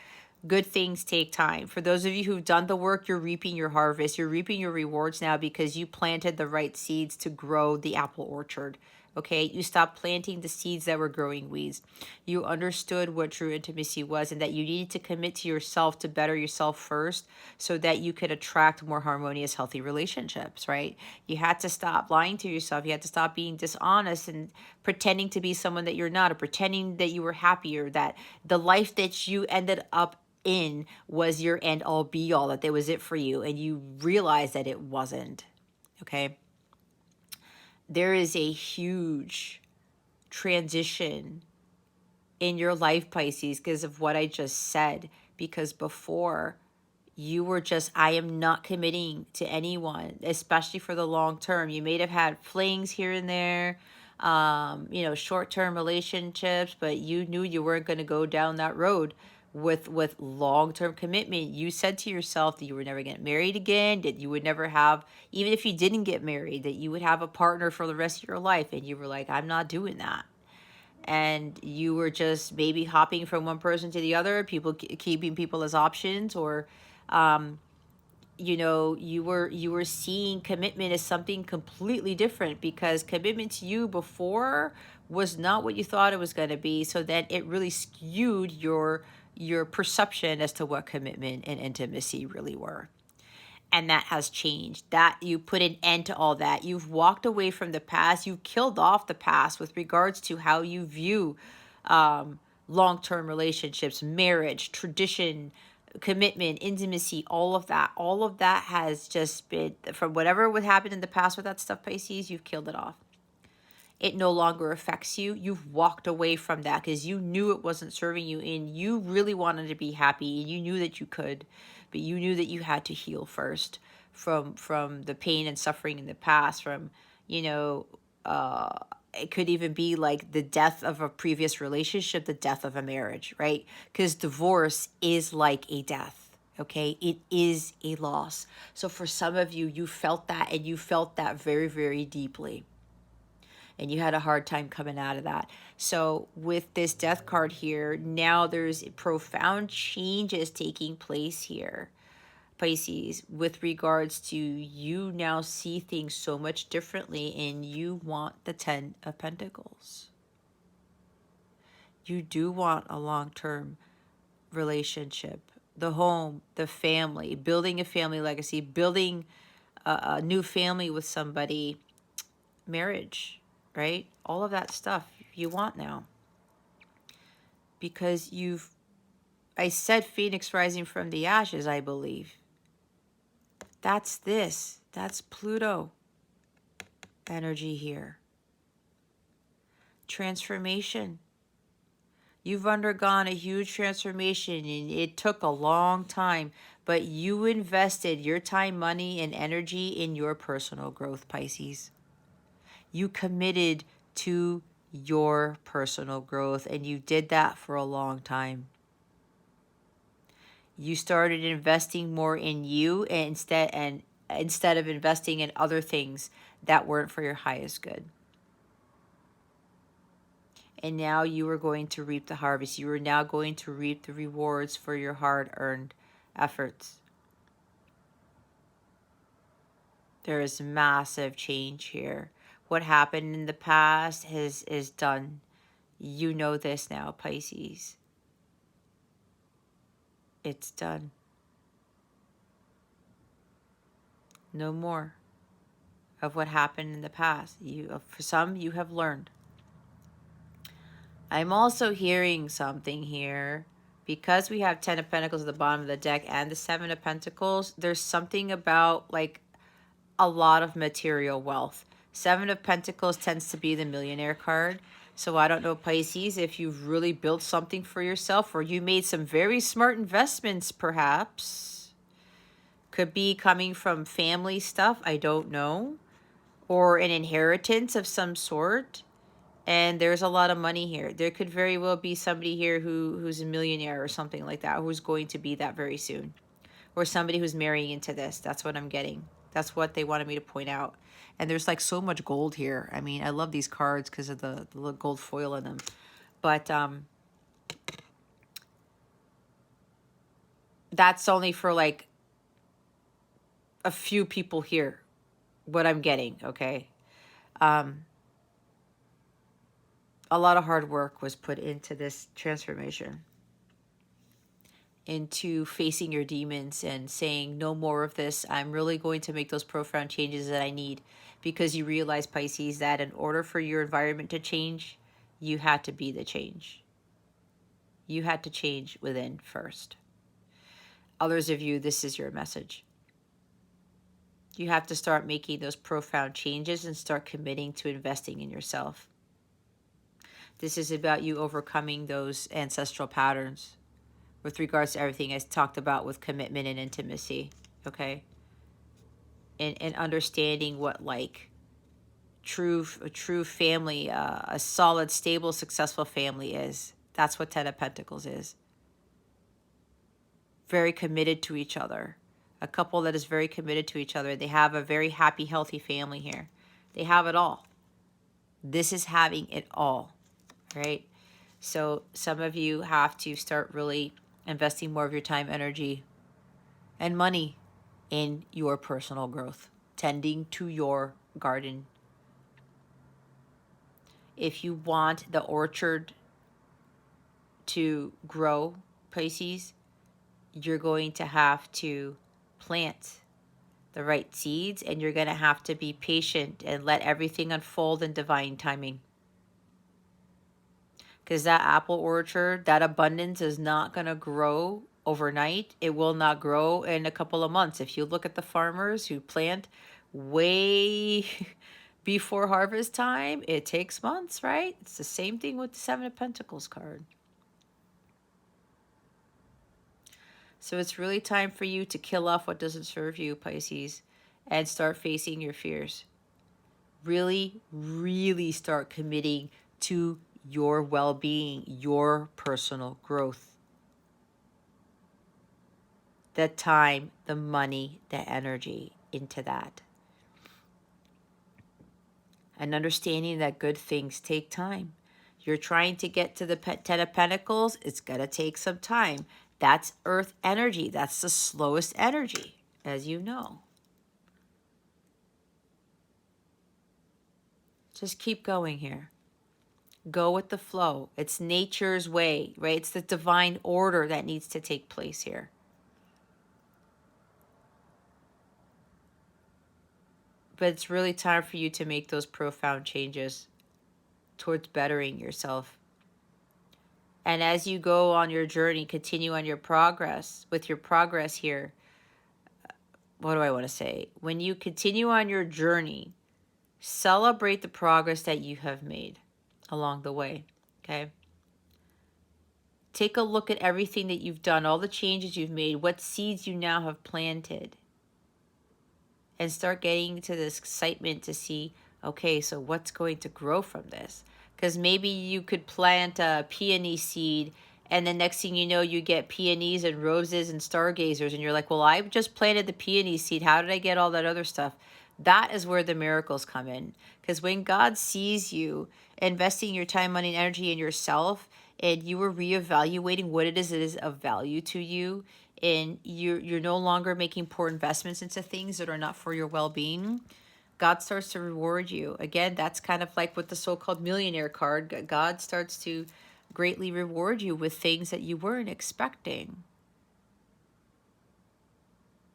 Good things take time. For those of you who've done the work, you're reaping your harvest. You're reaping your rewards now because you planted the right seeds to grow the apple orchard. Okay, you stopped planting the seeds that were growing weeds. You understood what true intimacy was and that you needed to commit to yourself to better yourself first so that you could attract more harmonious, healthy relationships, right? You had to stop lying to yourself. You had to stop being dishonest and pretending to be someone that you're not, or pretending that you were happy, or that the life that you ended up in was your end all be all, that was it for you, and you realize that it wasn't. Okay, there is a huge transition in your life, Pisces, because of what I just said. Because before, you were just, I am not committing to anyone, especially for the long term. You may have had flings here and there, short-term relationships, but you knew you weren't going to go down that road with long-term commitment. You said to yourself that you were never going to get married again, that you would never have, even if you didn't get married, that you would have a partner for the rest of your life. And you were like, I'm not doing that. And you were just maybe hopping from one person to the other, keeping people as options, or you were seeing commitment as something completely different, because commitment to you before was not what you thought it was going to be. So then it really skewed your perception as to what commitment and intimacy really were. And that has changed. That you put an end to all that. You've walked away from the past. You've killed off the past with regards to how you view long-term relationships, marriage, tradition, commitment, intimacy, all of that. All of that has just been, from whatever would happen in the past with that stuff, Pisces, you've killed it off. it no longer affects you. You've walked away from that because you knew it wasn't serving you, and you really wanted to be happy, and you knew that you could, but you knew that you had to heal first from the pain and suffering in the past, from, you know, it could even be like the death of a previous relationship, the death of a marriage, right? Because divorce is like a death, okay? It is a loss. So for some of you, you felt that, and you felt that very, very deeply. And you had a hard time coming out of that. So with this death card here, now there's profound changes taking place here, Pisces, with regards to you now see things so much differently, and you want the 10 of Pentacles. You do want a long-term relationship, the home, the family, building a family legacy, building a new family with somebody, marriage, right? All of that stuff you want now. Because I said Phoenix rising from the ashes, I believe. That's this. That's Pluto energy here. Transformation. You've undergone a huge transformation, and it took a long time, but you invested your time, money, and energy in your personal growth, Pisces. You committed to your personal growth, and you did that for a long time. You started investing more in you instead of investing in other things that weren't for your highest good. And now you are going to reap the harvest. You are now going to reap the rewards for your hard-earned efforts. There is massive change here. What happened in the past is done. You know this now, Pisces. It's done. No more of what happened in the past. For some, you have learned. I'm also hearing something here. Because we have 10 of Pentacles at the bottom of the deck and the 7 of Pentacles, there's something about like a lot of material wealth. 7 of Pentacles tends to be the millionaire card. So I don't know, Pisces, if you've really built something for yourself, or you made some very smart investments, perhaps. Could be coming from family stuff, I don't know. Or an inheritance of some sort. And there's a lot of money here. There could very well be somebody here who's a millionaire or something like that, who's going to be that very soon. Or somebody who's marrying into this. That's what I'm getting. That's what they wanted me to point out. And there's like so much gold here. I mean, I love these cards because of the gold foil in them. But that's only for like a few people here, what I'm getting, okay? A lot of hard work was put into this transformation, into facing your demons and saying, no more of this. I'm really going to make those profound changes that I need, because you realize, Pisces, that in order for your environment to change, you had to be the change. You had to change within first. Others of you, this is your message. You have to start making those profound changes and start committing to investing in yourself. This is about you overcoming those ancestral patterns with regards to everything I talked about with commitment and intimacy, okay? And understanding what like a true family, a solid, stable, successful family is. That's what 10 of Pentacles is. Very committed to each other. A couple that is very committed to each other. They have a very happy, healthy family here. They have it all. This is having it all, right? So some of you have to start really investing more of your time, energy, and money in your personal growth, tending to your garden. If you want the orchard to grow, Pisces, you're going to have to plant the right seeds, and you're going to have to be patient and let everything unfold in divine timing. Because that apple orchard, that abundance is not going to grow overnight. It will not grow in a couple of months. If you look at the farmers who plant way before harvest time, it takes months, right? It's the same thing with the Seven of Pentacles card. So it's really time for you to kill off what doesn't serve you, Pisces, and start facing your fears. Really, really start committing to your well-being, your personal growth. The time, the money, the energy into that. And understanding that good things take time. You're trying to get to the Ten of Pentacles, it's going to take some time. That's earth energy. That's the slowest energy, as you know. Just keep going here. Go with the flow. It's nature's way, right? It's the divine order that needs to take place here. But it's really time for you to make those profound changes towards bettering yourself. And as you go on your journey, continue on your progress, with your progress here. What do I want to say? When you continue on your journey, celebrate the progress that you have made along the way, okay? Take a look at everything that you've done, all the changes you've made, what seeds you now have planted. And start getting to this excitement to see, okay, so what's going to grow from this? Because maybe you could plant a peony seed, and the next thing you know, you get peonies and roses and stargazers, and you're like, well, I just planted the peony seed. How did I get all that other stuff? That is where the miracles come in. Because when God sees you investing your time, money, and energy in yourself, and you are reevaluating what it is that is of value to you, and you're no longer making poor investments into things that are not for your well-being, God starts to reward you. Again, that's kind of like with the so-called millionaire card. God starts to greatly reward you with things that you weren't expecting.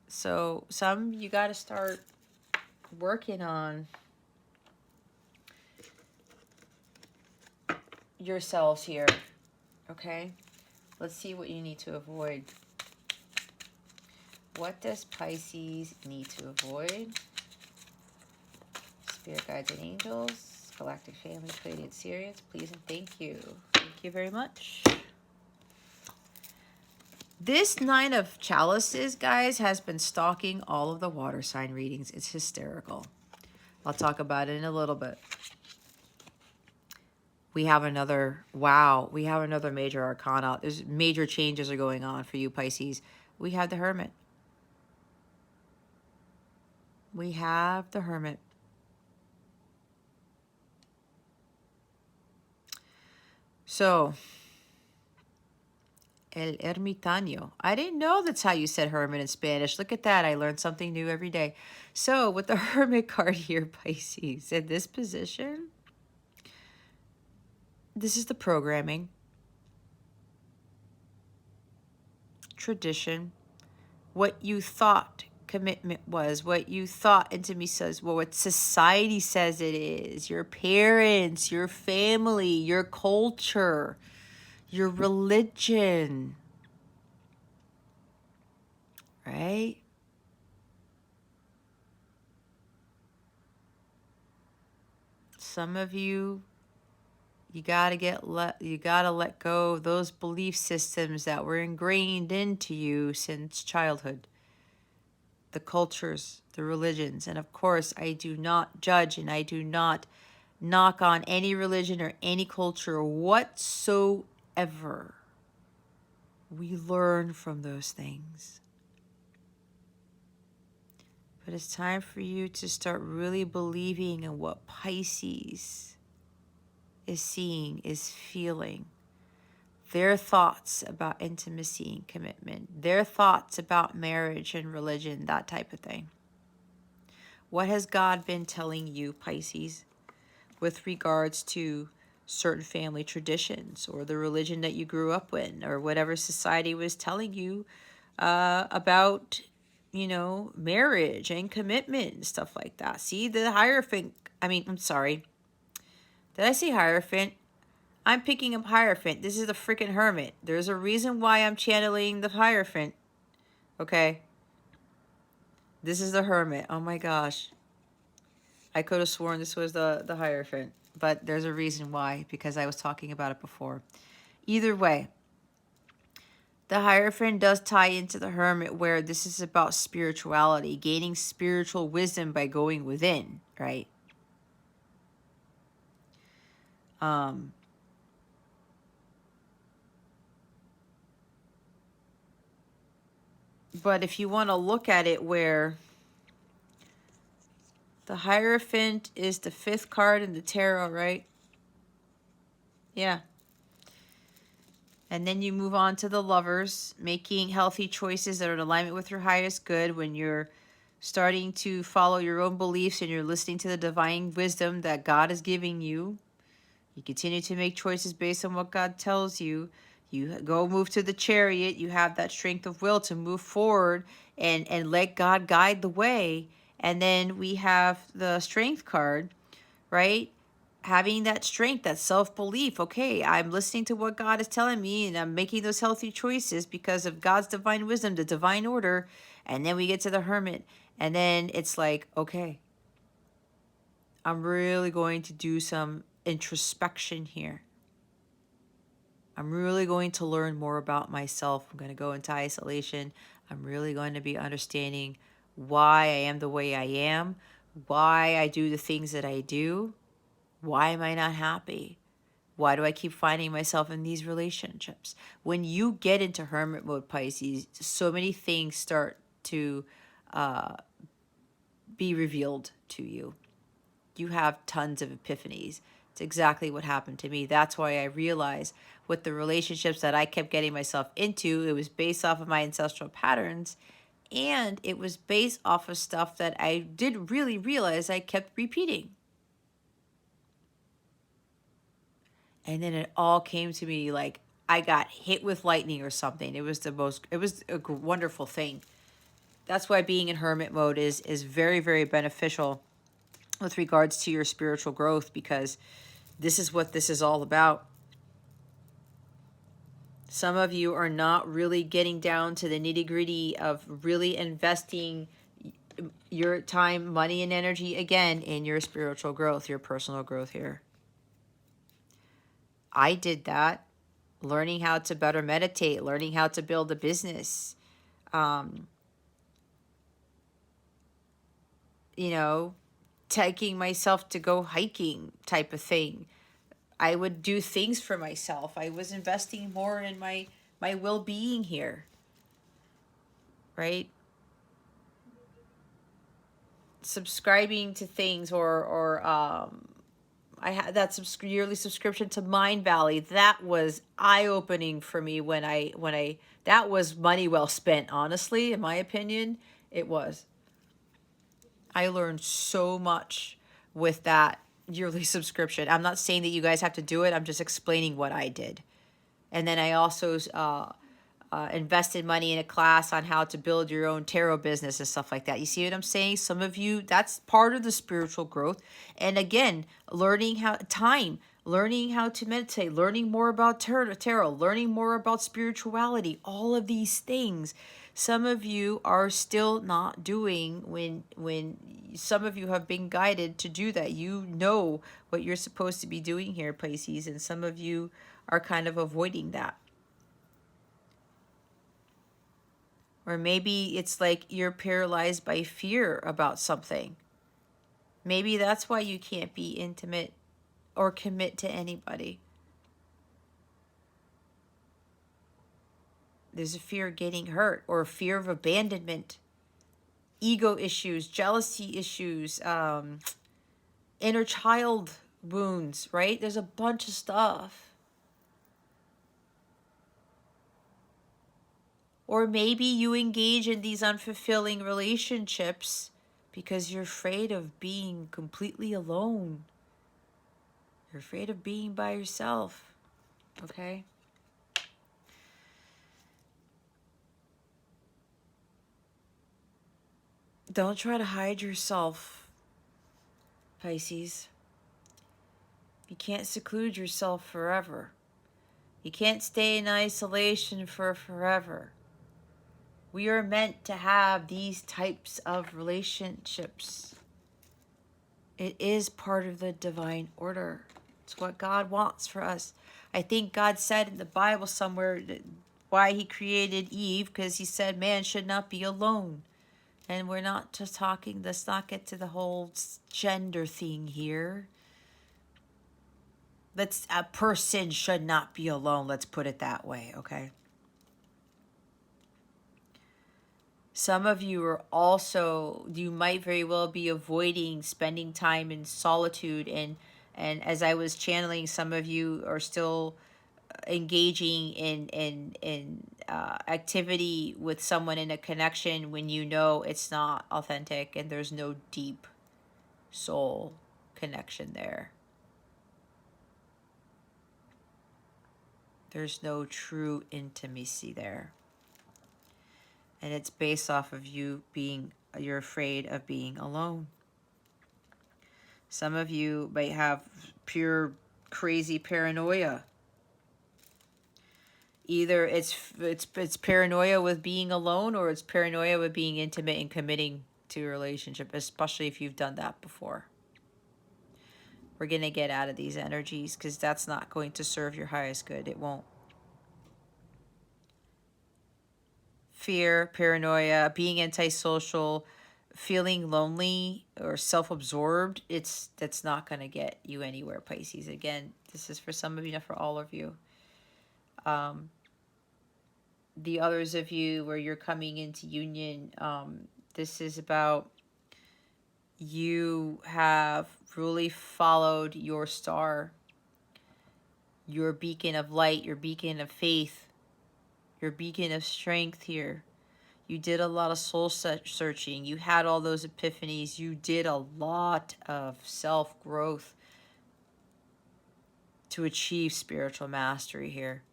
So some you got to start working on yourselves here. Okay? Let's see what you need to avoid. What does Pisces need to avoid? Spirit guides and angels, galactic family, Pleiadian Sirians, please and thank you. Thank you very much. This Nine of Chalices, guys, has been stalking all of the water sign readings. It's hysterical. I'll talk about it in a little bit. We have another, wow, we have another major arcana. There's major changes are going on for you, Pisces. We have the Hermit. We have the Hermit. So, El Ermitaño. I didn't know that's how you said hermit in Spanish. Look at that. I learned something new every day. So, with the Hermit card here, Pisces, in this position, this is the programming, tradition, what you thought commitment was, what you thought intimacy says, well, what society says it is, your parents, your family, your culture, your religion, right? Some of you, you gotta let go of those belief systems that were ingrained into you since childhood. The cultures, the religions, and of course, I do not judge and I do not knock on any religion or any culture whatsoever. We learn from those things. But it's time for you to start really believing in what Pisces is seeing, is feeling. Their thoughts about intimacy and commitment. Their thoughts about marriage and religion, that type of thing. What has God been telling you, Pisces, with regards to certain family traditions or the religion that you grew up in or whatever society was telling you about, you know, marriage and commitment and stuff like that? See, the Hierophant, I'm sorry. Did I say Hierophant? I'm picking up Hierophant. This is the freaking Hermit. There's a reason why I'm channeling the Hierophant. Okay? This is the Hermit. Oh my gosh. I could have sworn this was the Hierophant, but there's a reason why, because I was talking about it before. Either way, the Hierophant does tie into the Hermit, where this is about spirituality, gaining spiritual wisdom by going within, right? But if you want to look at it where the Hierophant is the 5th card in the tarot, right? Yeah. And then you move on to the Lovers, making healthy choices that are in alignment with your highest good. When you're starting to follow your own beliefs and you're listening to the divine wisdom that God is giving you, you continue to make choices based on what God tells you. You go move to the Chariot. You have that strength of will to move forward and let God guide the way. And then we have the Strength card, right? Having that strength, that self-belief. Okay, I'm listening to what God is telling me and I'm making those healthy choices because of God's divine wisdom, the divine order. And then we get to the Hermit. And then it's like, okay, I'm really going to do some introspection here. I'm really going to learn more about myself. I'm going to go into isolation. I'm really going to be understanding why I am the way I am, why I do the things that I do. Why am I not happy? Why do I keep finding myself in these relationships? When you get into Hermit mode, Pisces, so many things start to be revealed to you. You have tons of epiphanies. It's exactly what happened to me. That's why I realized with the relationships that I kept getting myself into, it was based off of my ancestral patterns. And it was based off of stuff that I did really realize I kept repeating. And then it all came to me like I got hit with lightning or something. It was a wonderful thing. That's why being in hermit mode is very, very beneficial with regards to your spiritual growth, because this is what this is all about. Some of you are not really getting down to the nitty-gritty of really investing your time, money, and energy again in your spiritual growth, your personal growth here. I did that. Learning how to better meditate, learning how to build a business, you know, taking myself to go hiking type of thing. I would do things for myself. I was investing more in my well-being here, right? Subscribing to things, or I had that yearly subscription to Mind Valley. That was eye-opening for me when I that was money well spent, honestly, in my opinion. It was. I learned so much with that yearly subscription. I'm not saying that you guys have to do it. I'm just explaining what I did. And then I also invested money in a class on how to build your own tarot business and stuff like that. You see what I'm saying? Some of you, that's part of the spiritual growth. And again, learning learning how to meditate, learning more about tarot, learning more about spirituality, all of these things. Some of you are still not doing when some of you have been guided to do that. You know what you're supposed to be doing here, Pisces, and some of you are kind of avoiding that. Or maybe it's like you're paralyzed by fear about something. Maybe that's why you can't be intimate or commit to anybody. There's a fear of getting hurt, or a fear of abandonment, ego issues, jealousy issues, inner child wounds, right? There's a bunch of stuff. Or maybe you engage in these unfulfilling relationships because you're afraid of being completely alone. You're afraid of being by yourself, okay? Don't try to hide yourself, Pisces. You can't seclude yourself forever. You can't stay in isolation for forever. We are meant to have these types of relationships. It is part of the divine order. It's what God wants for us. I think God said in the Bible somewhere why he created Eve, because he said man should not be alone. And we're not just talking, let's not get to the whole gender thing here. A person should not be alone. Let's put it that way, okay? Some of you are also, you might very well be avoiding spending time in solitude. And as I was channeling, some of you are still engaging in activity with someone in a connection when you know it's not authentic and there's no deep soul connection there. There's no true intimacy there. And it's based off of you're afraid of being alone. Some of you might have pure crazy paranoia. Either it's paranoia with being alone, or it's paranoia with being intimate and committing to a relationship, especially if you've done that before. We're going to get out of these energies because that's not going to serve your highest good. It won't. Fear, paranoia, being antisocial, feeling lonely or self-absorbed, that's not going to get you anywhere, Pisces. Again, this is for some of you, not for all of you. The others of you where you're coming into union, this is about you have really followed your star, your beacon of light, your beacon of faith, your beacon of strength here. You did a lot of soul searching. You had all those epiphanies. You did a lot of self-growth to achieve spiritual mastery here.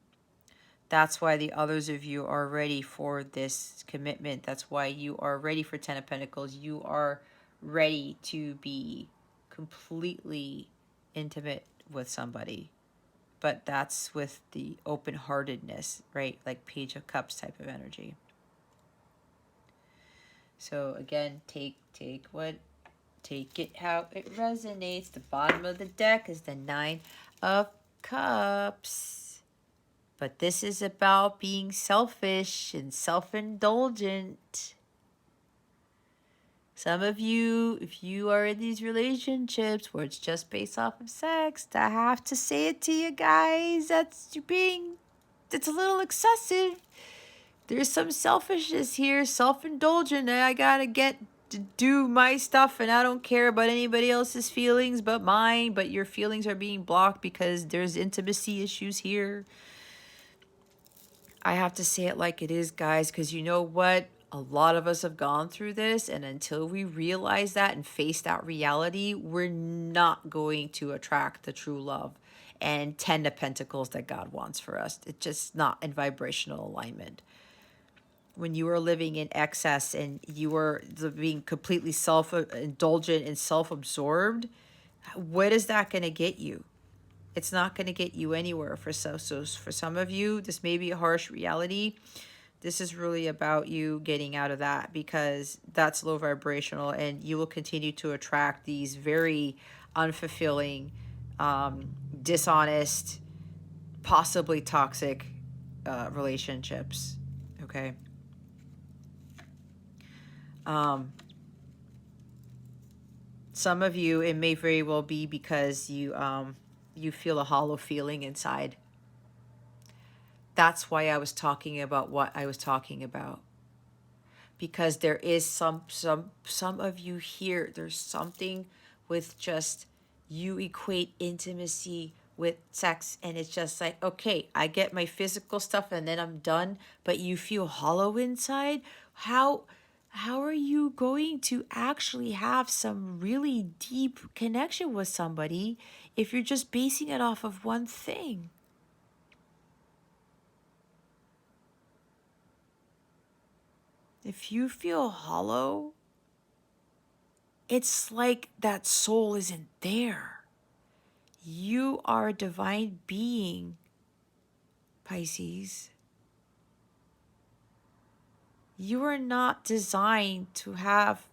That's why the others of you are ready for this commitment. That's why you are ready for Ten of Pentacles. You are ready to be completely intimate with somebody. But that's with the open-heartedness, right? Like Page of Cups type of energy. So again, take it how it resonates. The bottom of the deck is the Nine of Cups. But this is about being selfish and self-indulgent. Some of you, if you are in these relationships where it's just based off of sex, I have to say it to you guys, it's a little excessive. There's some selfishness here, self-indulgent. I gotta get to do my stuff and I don't care about anybody else's feelings but mine. But your feelings are being blocked because there's intimacy issues here. I have to say it like it is, guys, because you know what? A lot of us have gone through this, and until we realize that and face that reality, we're not going to attract the true love and Ten of Pentacles that God wants for us. It's just not in vibrational alignment. When you are living in excess and you are being completely self-indulgent and self-absorbed, what is that going to get you? It's not going to get you anywhere. So for some of you, this may be a harsh reality. This is really about you getting out of that, because that's low vibrational, and you will continue to attract these very unfulfilling, dishonest, possibly toxic relationships. Okay. Some of you, it may very well be because you feel a hollow feeling inside. That's why I was talking about what I was talking about. Because there is some of you here, there's something with just, you equate intimacy with sex, and it's just like, okay, I get my physical stuff and then I'm done, but you feel hollow inside. How are you going to actually have some really deep connection with somebody if you're just basing it off of one thing? If you feel hollow, it's like that soul isn't there. You are a divine being, Pisces. You are not designed to have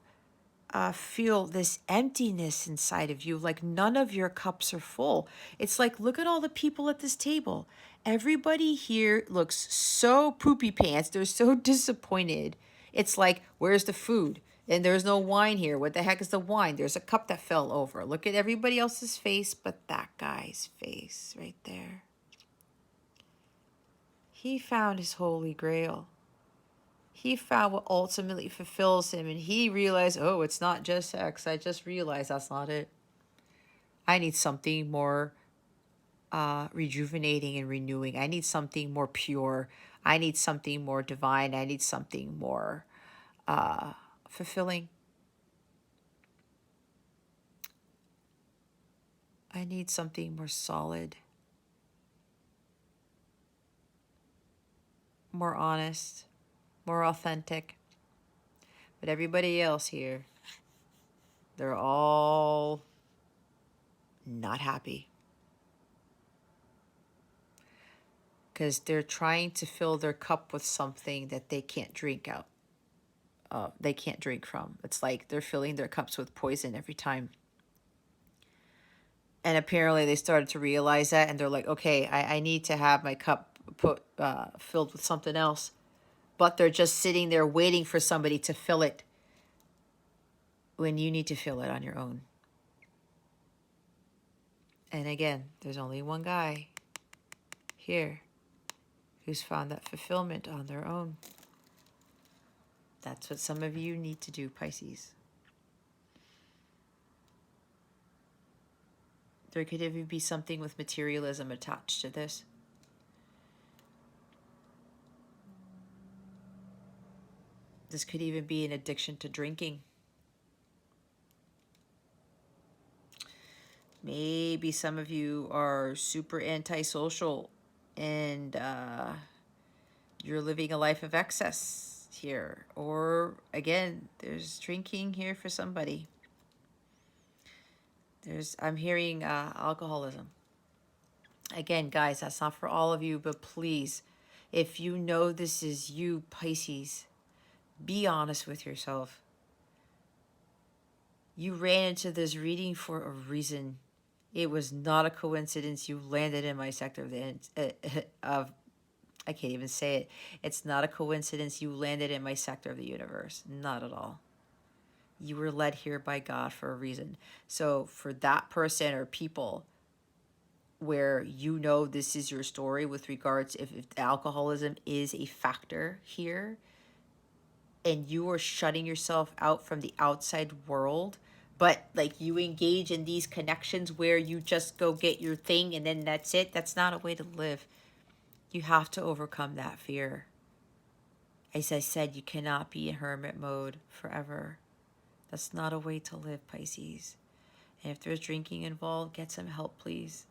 feel this emptiness inside of you, like none of your cups are full. It's like, look at all the people at this table. Everybody here looks so poopy pants. They're so disappointed. It's like, where's the food? And there's no wine here. What the heck is the wine? There's a cup that fell over. Look at everybody else's face, but that guy's face right there. He found his holy grail. He found what ultimately fulfills him, and he realized, oh, it's not just sex. I just realized that's not it. I need something more rejuvenating and renewing. I need something more pure. I need something more divine. I need something more fulfilling. I need something more solid, more honest, more authentic. But everybody else here, they're all not happy. Because they're trying to fill their cup with something that they can't drink out. They can't drink from. It's like they're filling their cups with poison every time. And apparently they started to realize that, and they're like, okay, I need to have my cup filled with something else. But they're just sitting there waiting for somebody to fill it when you need to fill it on your own. And again, there's only one guy here who's found that fulfillment on their own. That's what some of you need to do, Pisces. There could even be something with materialism attached to this. This could even be an addiction to drinking. Maybe some of you are super antisocial and you're living a life of excess here. Or again, there's drinking here for somebody. I'm hearing alcoholism. Again, guys, that's not for all of you, but please, if you know this is you, Pisces, be honest with yourself. You ran into this reading for a reason. It was not a coincidence you landed in my sector of I can't even say it. It's not a coincidence you landed in my sector of the universe. Not at all. You were led here by God for a reason. So for that person or people where you know this is your story with regards if alcoholism is a factor here and you are shutting yourself out from the outside world, but like you engage in these connections where you just go get your thing and then that's it, that's not a way to live. You have to overcome that fear. As I said, you cannot be in hermit mode forever. That's not a way to live, Pisces. And if there's drinking involved, get some help, please.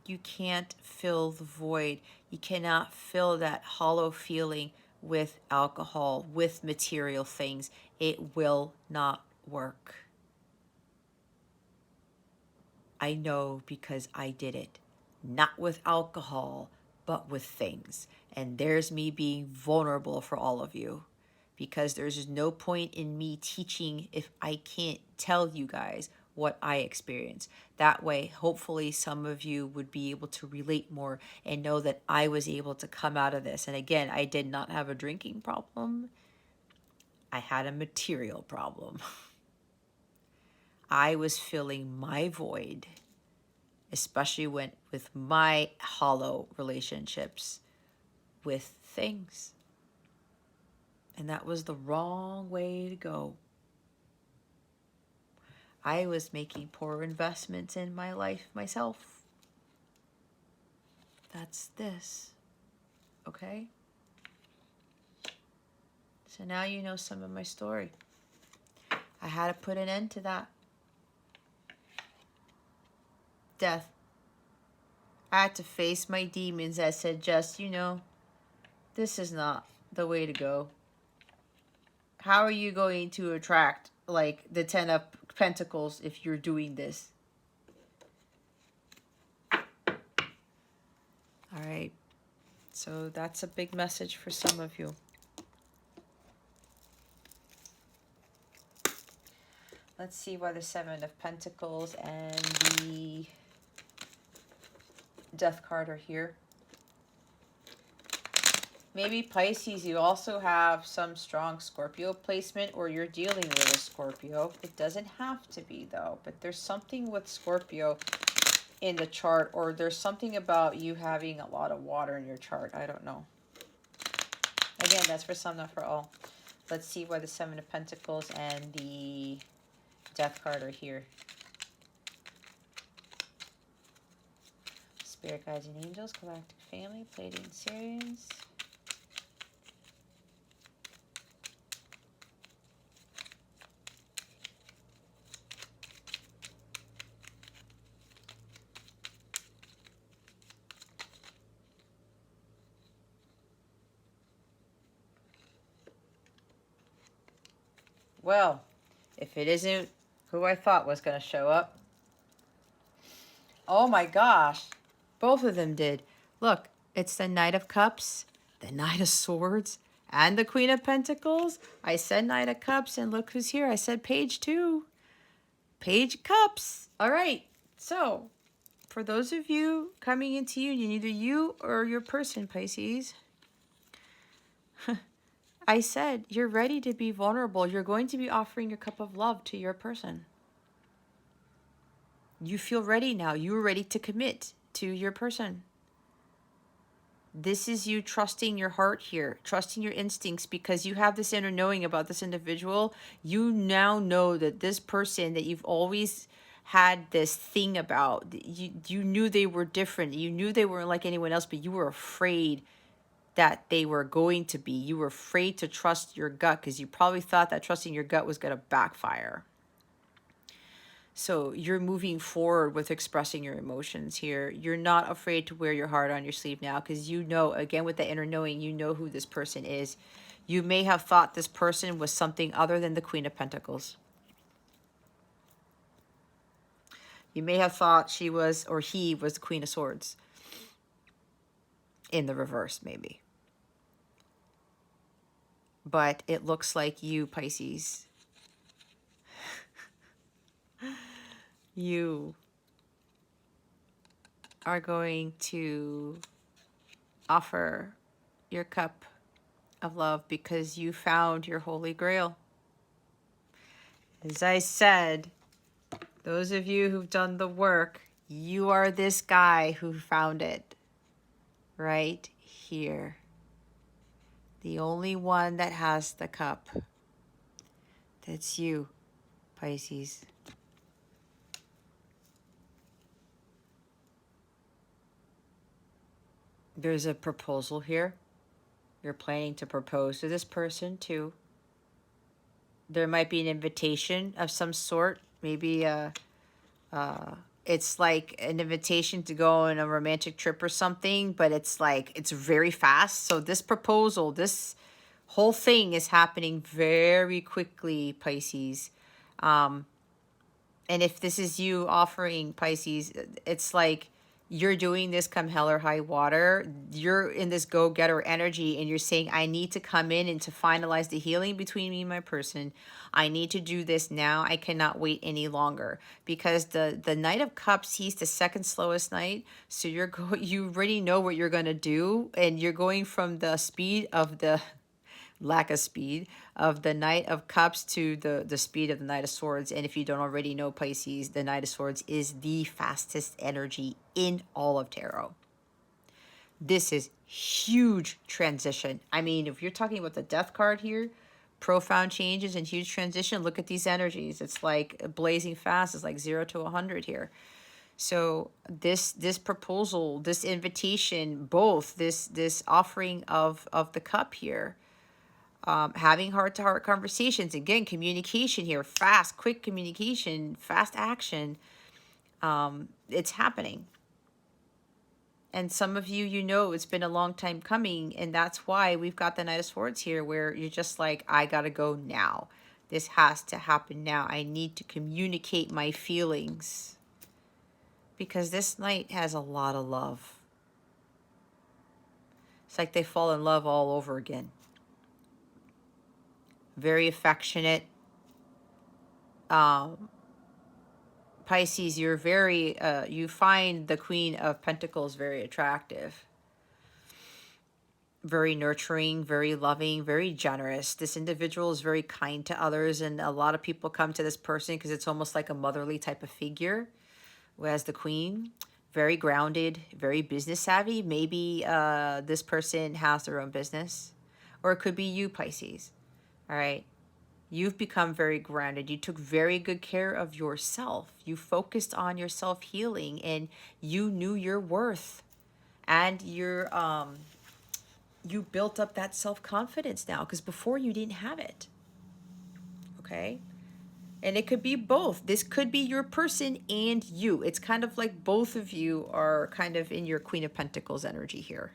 You can't fill the void. You cannot fill that hollow feeling with alcohol, with material things. It will not work. I know because I did it. Not with alcohol, but with things. And there's me being vulnerable for all of you. Because there's no point in me teaching if I can't tell you guys what I experienced. That way, hopefully some of you would be able to relate more and know that I was able to come out of this. And again, I did not have a drinking problem. I had a material problem. I was filling my void, especially with my hollow relationships with things. And that was the wrong way to go. I was making poor investments in my life myself. That's this. Okay? So now you know some of my story. I had to put an end to that. Death. I had to face my demons that said, just, this is not the way to go. How are you going to attract, like, the 10 of Pentacles if you're doing this? All right. So that's a big message for some of you. Let's see why the Seven of Pentacles and the Death card are here. Maybe Pisces, you also have some strong Scorpio placement, or you're dealing with a Scorpio. It doesn't have to be though, but there's something with Scorpio in the chart, or there's something about you having a lot of water in your chart. I don't know. Again, that's for some, not for all. Let's see why the Seven of Pentacles and the Death card are here. Spirit guides and angels, galactic family, Pleiadian series. Well, if it isn't who I thought was going to show up. Oh my gosh. Both of them did. Look, it's the Knight of Cups, the Knight of Swords, and the Queen of Pentacles. I said Knight of Cups, and look who's here. I said Page too. Page of Cups. All right. So, for those of you coming into union, either you or your person, Pisces, I said you're ready to be vulnerable. You're going to be offering your cup of love to your person. You feel ready now. You're ready to commit to your person. This is you trusting your heart here, trusting your instincts, because you have this inner knowing about this individual. You now know that this person that you've always had this thing about, you knew they were different. You knew they weren't like anyone else, but you were afraid that they were going to be. You were afraid to trust your gut because you probably thought that trusting your gut was going to backfire. So you're moving forward with expressing your emotions here. You're not afraid to wear your heart on your sleeve now because you know, again, with the inner knowing, you know who this person is. You may have thought this person was something other than the Queen of Pentacles. You may have thought she was, or he was, the Queen of Swords. In the reverse, maybe. But it looks like you, Pisces. You are going to offer your cup of love because you found your holy grail. As I said, those of you who've done the work, you are this guy who found it right here. The only one that has the cup. That's you, Pisces. There's a proposal here. You're planning to propose to this person too. There might be an invitation of some sort. Maybe it's like an invitation to go on a romantic trip or something, but it's like it's very fast. So this proposal, this whole thing is happening very quickly, Pisces. And if this is you offering, Pisces, it's like you're doing this come hell or high water. You're in this go-getter energy and you're saying, I need to come in and to finalize the healing between me and my person. I need to do this now. I cannot wait any longer, because the Knight of Cups, he's the second slowest knight. So you already know what you're going to do, and you're going from the speed of the lack of speed of the Knight of Cups to the speed of the Knight of Swords. And if you don't already know, Pisces, the Knight of Swords is the fastest energy in all of tarot. This is huge transition. I mean, if you're talking about the Death card here, profound changes and huge transition, look at these energies. It's like blazing fast. It's like 0 to 100 here. So this proposal, this invitation, both this offering of the cup here, having heart-to-heart conversations, again, communication here, fast, quick communication, fast action, it's happening. And some of you, you know, it's been a long time coming, and that's why we've got the Knight of Swords here, where you're just like, I gotta go now. This has to happen now. I need to communicate my feelings, because this knight has a lot of love. It's like they fall in love all over again. Very affectionate, Pisces, you're very, you find the Queen of Pentacles very attractive, very nurturing, very loving, very generous. This individual is very kind to others, and a lot of people come to this person because it's almost like a motherly type of figure. Whereas the Queen, very grounded, very business savvy. Maybe this person has their own business, or it could be you, Pisces. All right. You've become very grounded. You took very good care of yourself. You focused on your self-healing, and you knew your worth, and you built up that self-confidence now, because before you didn't have it. Okay? And it could be both. This could be your person and you. It's kind of like both of you are kind of in your Queen of Pentacles energy here.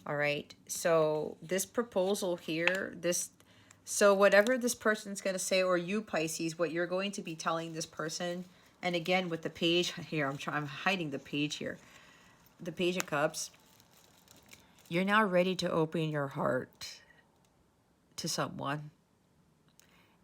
All right. So this proposal here, so whatever this person's going to say, or you, Pisces, what you're going to be telling this person, and again with the page here, I'm hiding the page here. The Page of Cups. You're now ready to open your heart to someone.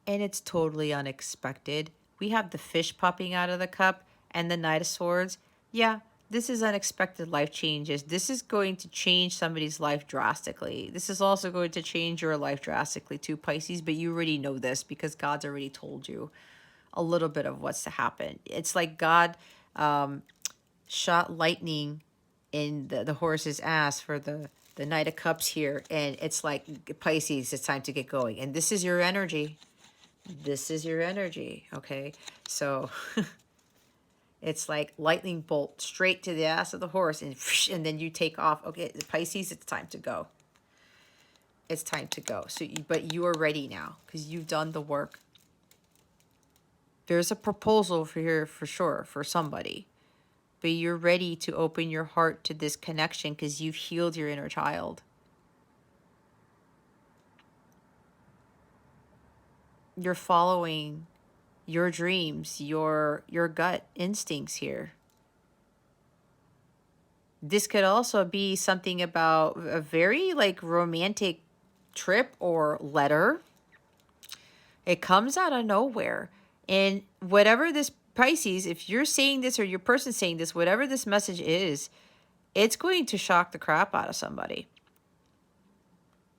And it's totally unexpected. We have the fish popping out of the cup and the Knight of Swords. Yeah, this is unexpected life changes. This is going to change somebody's life drastically. This is also going to change your life drastically too, Pisces, but you already know this because God's already told you a little bit of what's to happen. It's like God shot lightning in the horse's ass for the Knight of Cups here, and it's like, Pisces, it's time to get going. And this is your energy. This is your energy, okay? So it's like lightning bolt straight to the ass of the horse, and then you take off. Okay, Pisces, it's time to go. It's time to go. So, but you are ready now because you've done the work. There's a proposal for here for sure for somebody, but you're ready to open your heart to this connection because you've healed your inner child. You're following your dreams, your gut instincts here. This could also be something about a very like romantic trip or letter. It comes out of nowhere. And whatever this, Pisces, if you're saying this or your person's saying this, whatever this message is, it's going to shock the crap out of somebody.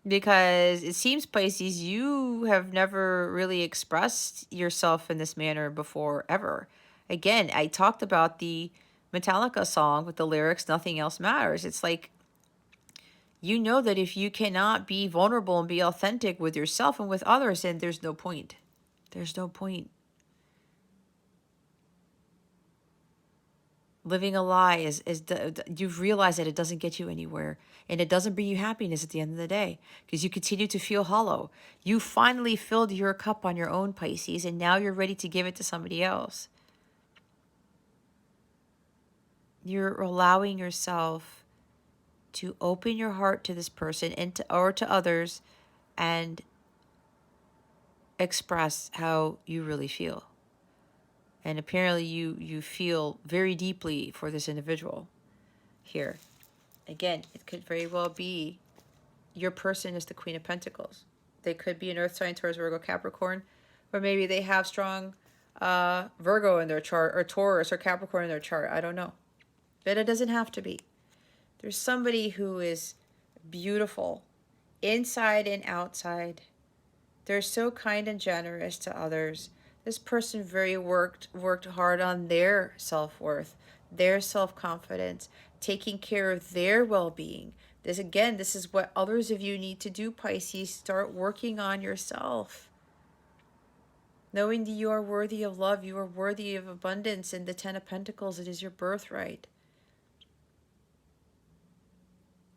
Because it seems, Pisces, you have never really expressed yourself in this manner before, ever. Again, I talked about the Metallica song with the lyrics, Nothing Else Matters. It's like, you know that if you cannot be vulnerable and be authentic with yourself and with others, then there's no point. There's no point. Living a lie you've realized that it doesn't get you anywhere, and it doesn't bring you happiness at the end of the day because you continue to feel hollow. You finally filled your cup on your own, Pisces, and now you're ready to give it to somebody else. You're allowing yourself to open your heart to this person or to others and express how you really feel. And apparently you feel very deeply for this individual here. Again, it could very well be your person is the Queen of Pentacles. They could be an Earth sign, Taurus, Virgo, Capricorn, or maybe they have strong Virgo in their chart, or Taurus or Capricorn in their chart. I don't know. But it doesn't have to be. There's somebody who is beautiful inside and outside. They're so kind and generous to others. This person worked hard on their self-worth, their self-confidence, taking care of their well-being. This is what others of you need to do, Pisces. Start working on yourself. Knowing that you are worthy of love, you are worthy of abundance, and the Ten of Pentacles, it is your birthright.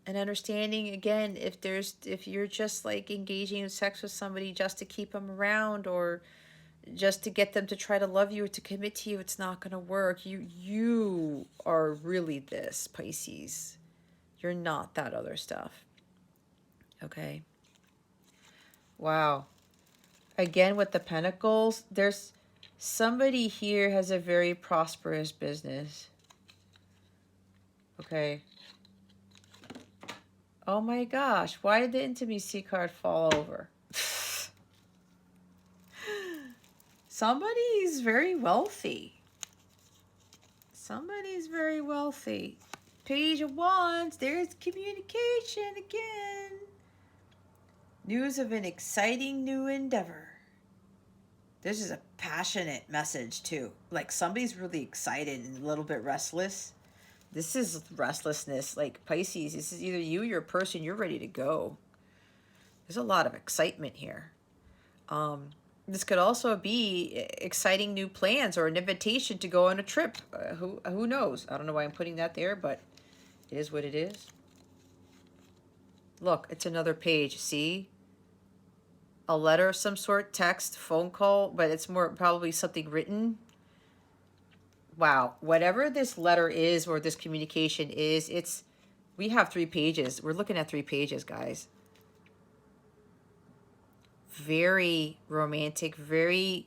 And understanding, again, if you're just like engaging in sex with somebody just to keep them around, or just to get them to try to love you or to commit to you, it's not going to work. You are really this, Pisces. You're not that other stuff. Okay. Wow. Again, with the Pentacles, there's somebody here has a very prosperous business. Okay. Oh my gosh. Why did the intimacy card fall over? Somebody's very wealthy. Somebody's very wealthy. Page of Wands. There's communication again. News of an exciting new endeavor. This is a passionate message too. Like somebody's really excited and a little bit restless. This is restlessness. Like Pisces, this is either you or your person, you're ready to go. There's a lot of excitement here. This could also be exciting new plans or an invitation to go on a trip. Who knows? I don't know why I'm putting that there, but it is what it is. Look, it's another page. See? A letter of some sort, text, phone call, but it's more probably something written. Wow. Whatever this letter is or this communication is, we have 3 pages. We're looking at 3 pages, guys. Very romantic, very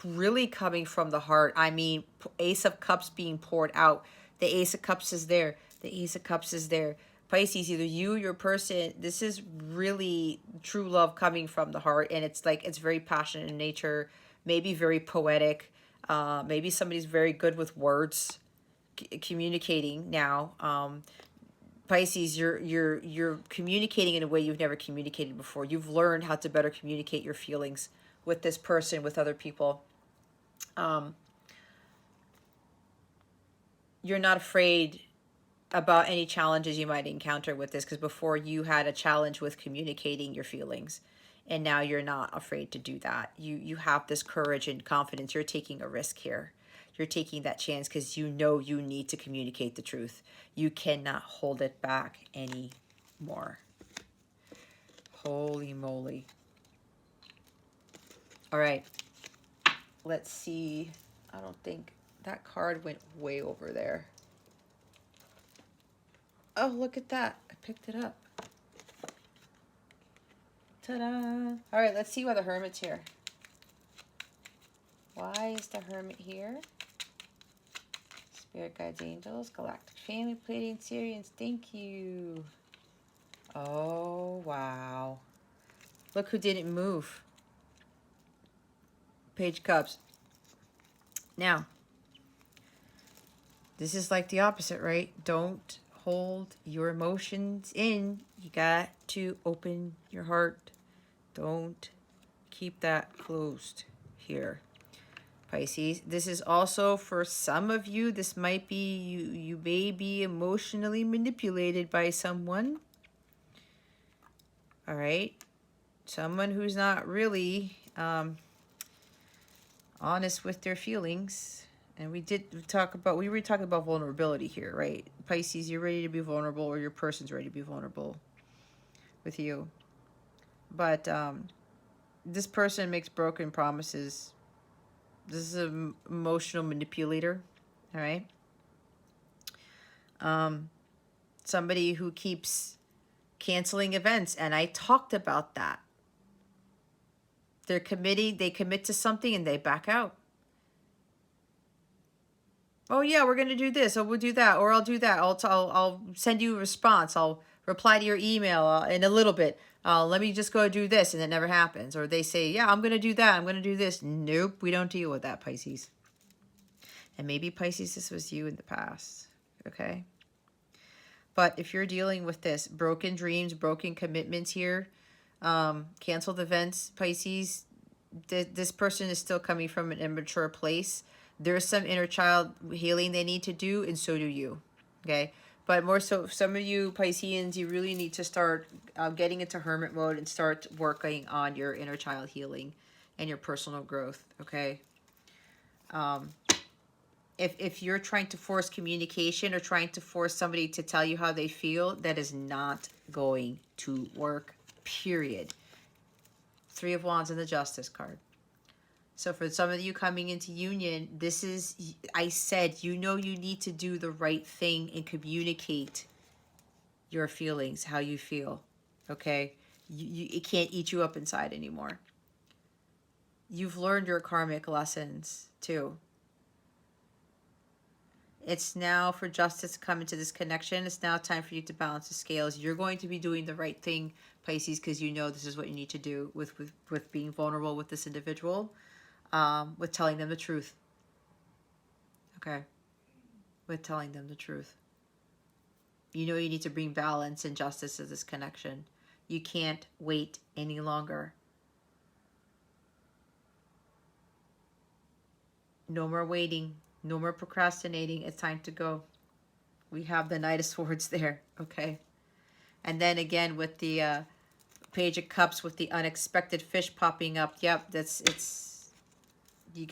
really coming from the heart. I mean, Ace of Cups being poured out. The Ace of Cups is there. The Ace of Cups is there. Pisces, either you or your person, this is really true love coming from the heart. And it's like, it's very passionate in nature, maybe very poetic. Maybe somebody's very good with words, communicating now. Pisces, you're communicating in a way you've never communicated before. You've learned how to better communicate your feelings with this person, with other people. You're not afraid about any challenges you might encounter with this, because before you had a challenge with communicating your feelings, and now you're not afraid to do that. You have this courage and confidence. You're taking a risk here. You're taking that chance because you know you need to communicate the truth. You cannot hold it back anymore. Holy moly. All right. Let's see. I don't think that card went way over there. Oh, look at that. I picked it up. Ta-da. All right, let's see why the Hermit's here. Why is the Hermit here? Spirit guides, angels, galactic family, Pleiadian, Sirians. Thank you. Oh, wow. Look who didn't move. Page of Cups. Now, this is like the opposite, right? Don't hold your emotions in. You got to open your heart. Don't keep that closed here. Pisces, this is also for some of you. This might be you may be emotionally manipulated by someone. All right, someone who's not really honest with their feelings. And we were talking about vulnerability here, right? Pisces, you're ready to be vulnerable, or your person's ready to be vulnerable with you. But this person makes broken promises. This is an emotional manipulator, all right? Somebody who keeps canceling events, and I talked about that. They commit to something and they back out. Oh yeah, we're gonna do this, or we'll do that, or I'll do that. I'll send you a response. I'll reply to your email in a little bit. Let me just go do this, and it never happens. Or they say, yeah, I'm gonna do that. I'm gonna do this. Nope, we don't deal with that, Pisces. And maybe Pisces, this was you in the past. Okay. But if you're dealing with this, broken dreams, broken commitments here, canceled events, Pisces, this person is still coming from an immature place. There's some inner child healing they need to do, and so do you, okay? But more so, some of you Pisceans, you really need to start getting into hermit mode and start working on your inner child healing and your personal growth, okay? If you're trying to force communication or trying to force somebody to tell you how they feel, that is not going to work, period. 3 of Wands and the Justice card. So for some of you coming into union, this is, I said, you know you need to do the right thing and communicate your feelings, how you feel, okay? It can't eat you up inside anymore. You've learned your karmic lessons, too. It's now for justice to come into this connection. It's now time for you to balance the scales. You're going to be doing the right thing, Pisces, because you know this is what you need to do with being vulnerable with this individual. with telling them the truth. Okay. With telling them the truth. You know you need to bring balance and justice to this connection. You can't wait any longer. No more waiting. No more procrastinating. It's time to go. We have the Knight of Swords there. Okay. And then again with the Page of Cups with the unexpected fish popping up. Yep, you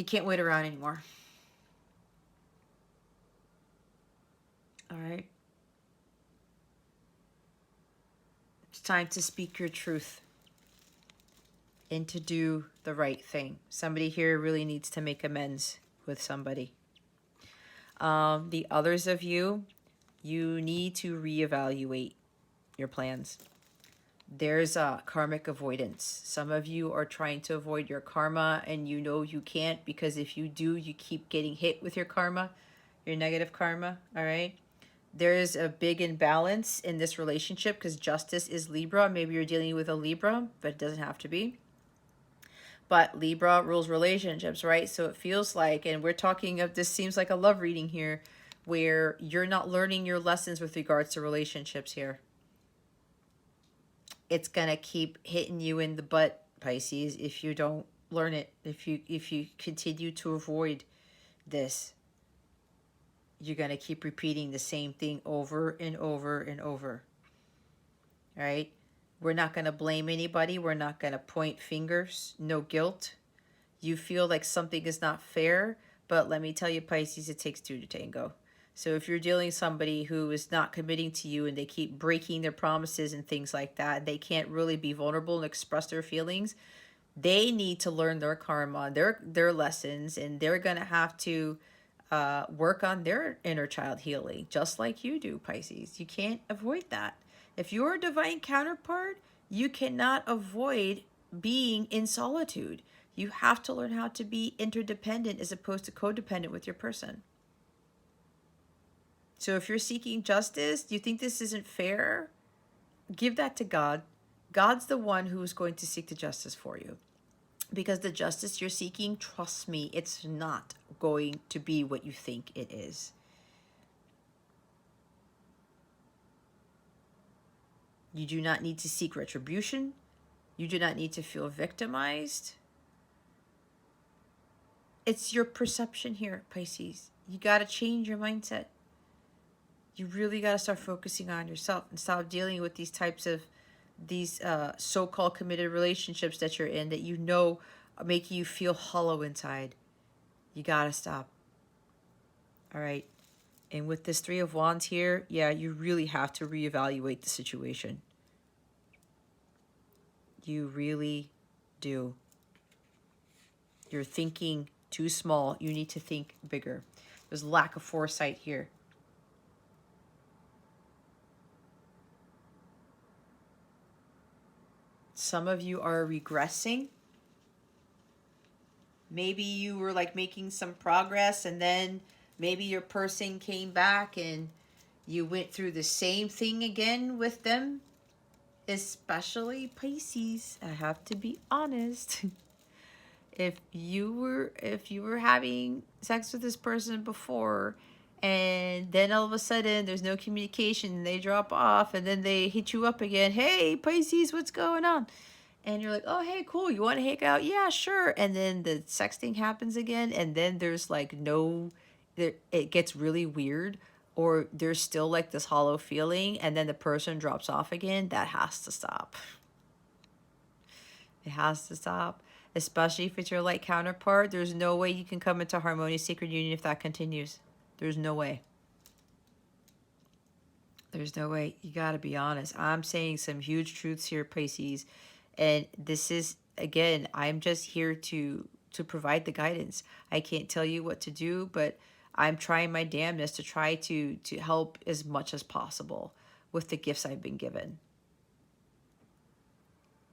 can't wait around anymore. All right. It's time to speak your truth and to do the right thing. Somebody here really needs to make amends with somebody. The others of you, you need to reevaluate your plans. There's a karmic avoidance. Some of you are trying to avoid your karma and you know you can't, because if you do, you keep getting hit with your karma, your negative karma, all right? There is a big imbalance in this relationship because justice is Libra. Maybe you're dealing with a Libra, but it doesn't have to be. But Libra rules relationships, right? So it feels like, and we're talking of, this seems like a love reading here, where you're not learning your lessons with regards to relationships here. It's gonna keep hitting you in the butt, Pisces, if you don't learn it. If you continue to avoid this, you're gonna keep repeating the same thing over and over and over. All right? We're not gonna blame anybody. We're not gonna point fingers. No guilt. You feel like something is not fair, but let me tell you, Pisces, it takes two to tango. So if you're dealing with somebody who is not committing to you and they keep breaking their promises and things like that, they can't really be vulnerable and express their feelings. They need to learn their karma, their lessons, and they're gonna have to work on their inner child healing, just like you do, Pisces. You can't avoid that. If you're a divine counterpart, you cannot avoid being in solitude. You have to learn how to be interdependent as opposed to codependent with your person. So if you're seeking justice, do you think this isn't fair? Give that to God. God's the one who's going to seek the justice for you. Because the justice you're seeking, trust me, it's not going to be what you think it is. You do not need to seek retribution. You do not need to feel victimized. It's your perception here, Pisces. You got to change your mindset. You really got to start focusing on yourself and stop dealing with these types of so-called committed relationships that you're in that you know are making you feel hollow inside. You got to stop. All right. And with this Three of Wands here, yeah, you really have to reevaluate the situation. You really do. You're thinking too small. You need to think bigger. There's lack of foresight here. Some of you are regressing. Maybe you were like making some progress and then maybe your person came back and you went through the same thing again with them. Especially Pisces, I have to be honest. If you were having sex with this person before and then all of a sudden there's no communication and they drop off and then they hit you up again, hey Pisces, what's going on? And you're like, oh hey, cool, you want to hang out? Yeah, sure. And then the sexting happens again and then there's like it gets really weird, or there's still like this hollow feeling and then the person drops off again. That has to stop. It has to stop. Especially if it's your light counterpart. There's no way you can come into harmonious sacred union if that continues. There's no way. There's no way. You got to be honest. I'm saying some huge truths here, Pisces. And this is, again, I'm just here to provide the guidance. I can't tell you what to do, but I'm trying my damnedest to try to help as much as possible with the gifts I've been given.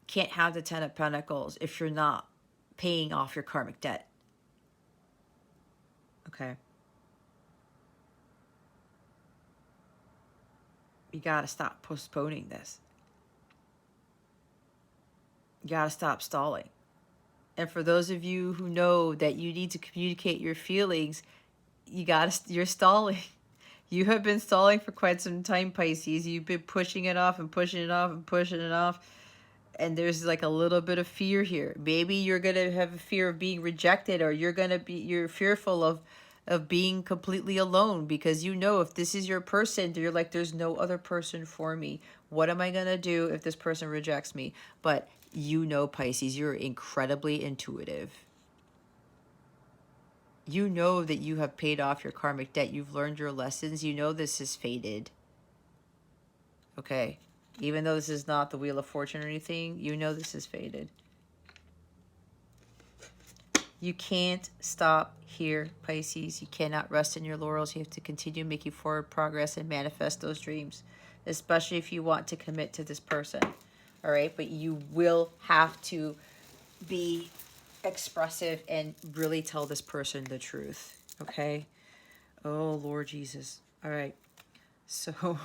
Can't have the Ten of Pentacles if you're not paying off your karmic debt. Okay. You got to stop postponing this. You got to stop stalling. And for those of you who know that you need to communicate your feelings, you're stalling. You have been stalling for quite some time, Pisces. You've been pushing it off and pushing it off and pushing it off. And there's like a little bit of fear here. Maybe you're going to have a fear of being rejected, or you're fearful of being completely alone, because you know if this is your person, you're like, there's no other person for me. What am I going to do if this person rejects me? But you know, Pisces, you're incredibly intuitive. You know that you have paid off your karmic debt. You've learned your lessons. You know this is fated. Okay? Even though this is not the Wheel of Fortune or anything, you know this is fated. You can't stop here, Pisces. You cannot rest in your laurels. You have to continue making forward progress and manifest those dreams, especially if you want to commit to this person. All right? But you will have to be expressive and really tell this person the truth. Okay? Oh, Lord Jesus. All right. So,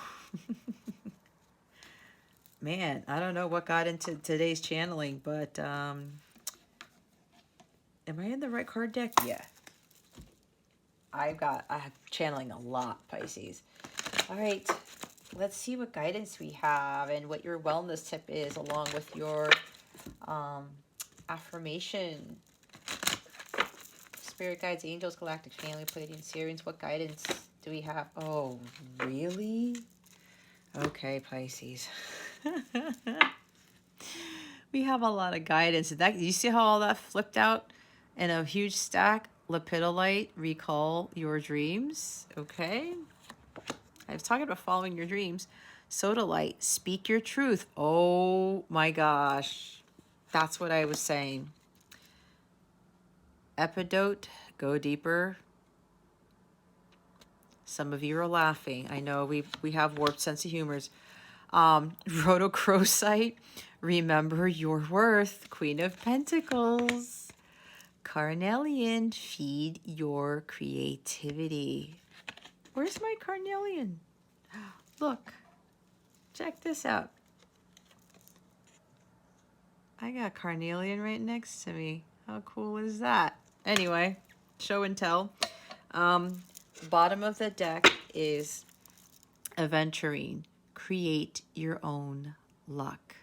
man, I don't know what got into today's channeling, but am I in the right card deck? Yeah. I have channeling a lot, Pisces. All right. Let's see what guidance we have and what your wellness tip is, along with your affirmation. Spirit guides, angels, galactic family, Pleiadian, Sirians. What guidance do we have? Oh, really? Okay, Pisces. We have a lot of guidance. You see how all that flipped out in a huge stack? Lepidolite, recall your dreams. Okay. I was talking about following your dreams. Sodalite, speak your truth. Oh my gosh. That's what I was saying. Epidote, go deeper. Some of you are laughing. I know we have warped sense of humors. Rhodochrosite, remember your worth. Queen of Pentacles. Carnelian, feed your creativity. Where's my carnelian? Look, check this out. I got carnelian right next to me. How cool is that? Anyway, show and tell. Bottom of the deck is aventurine. Create your own luck.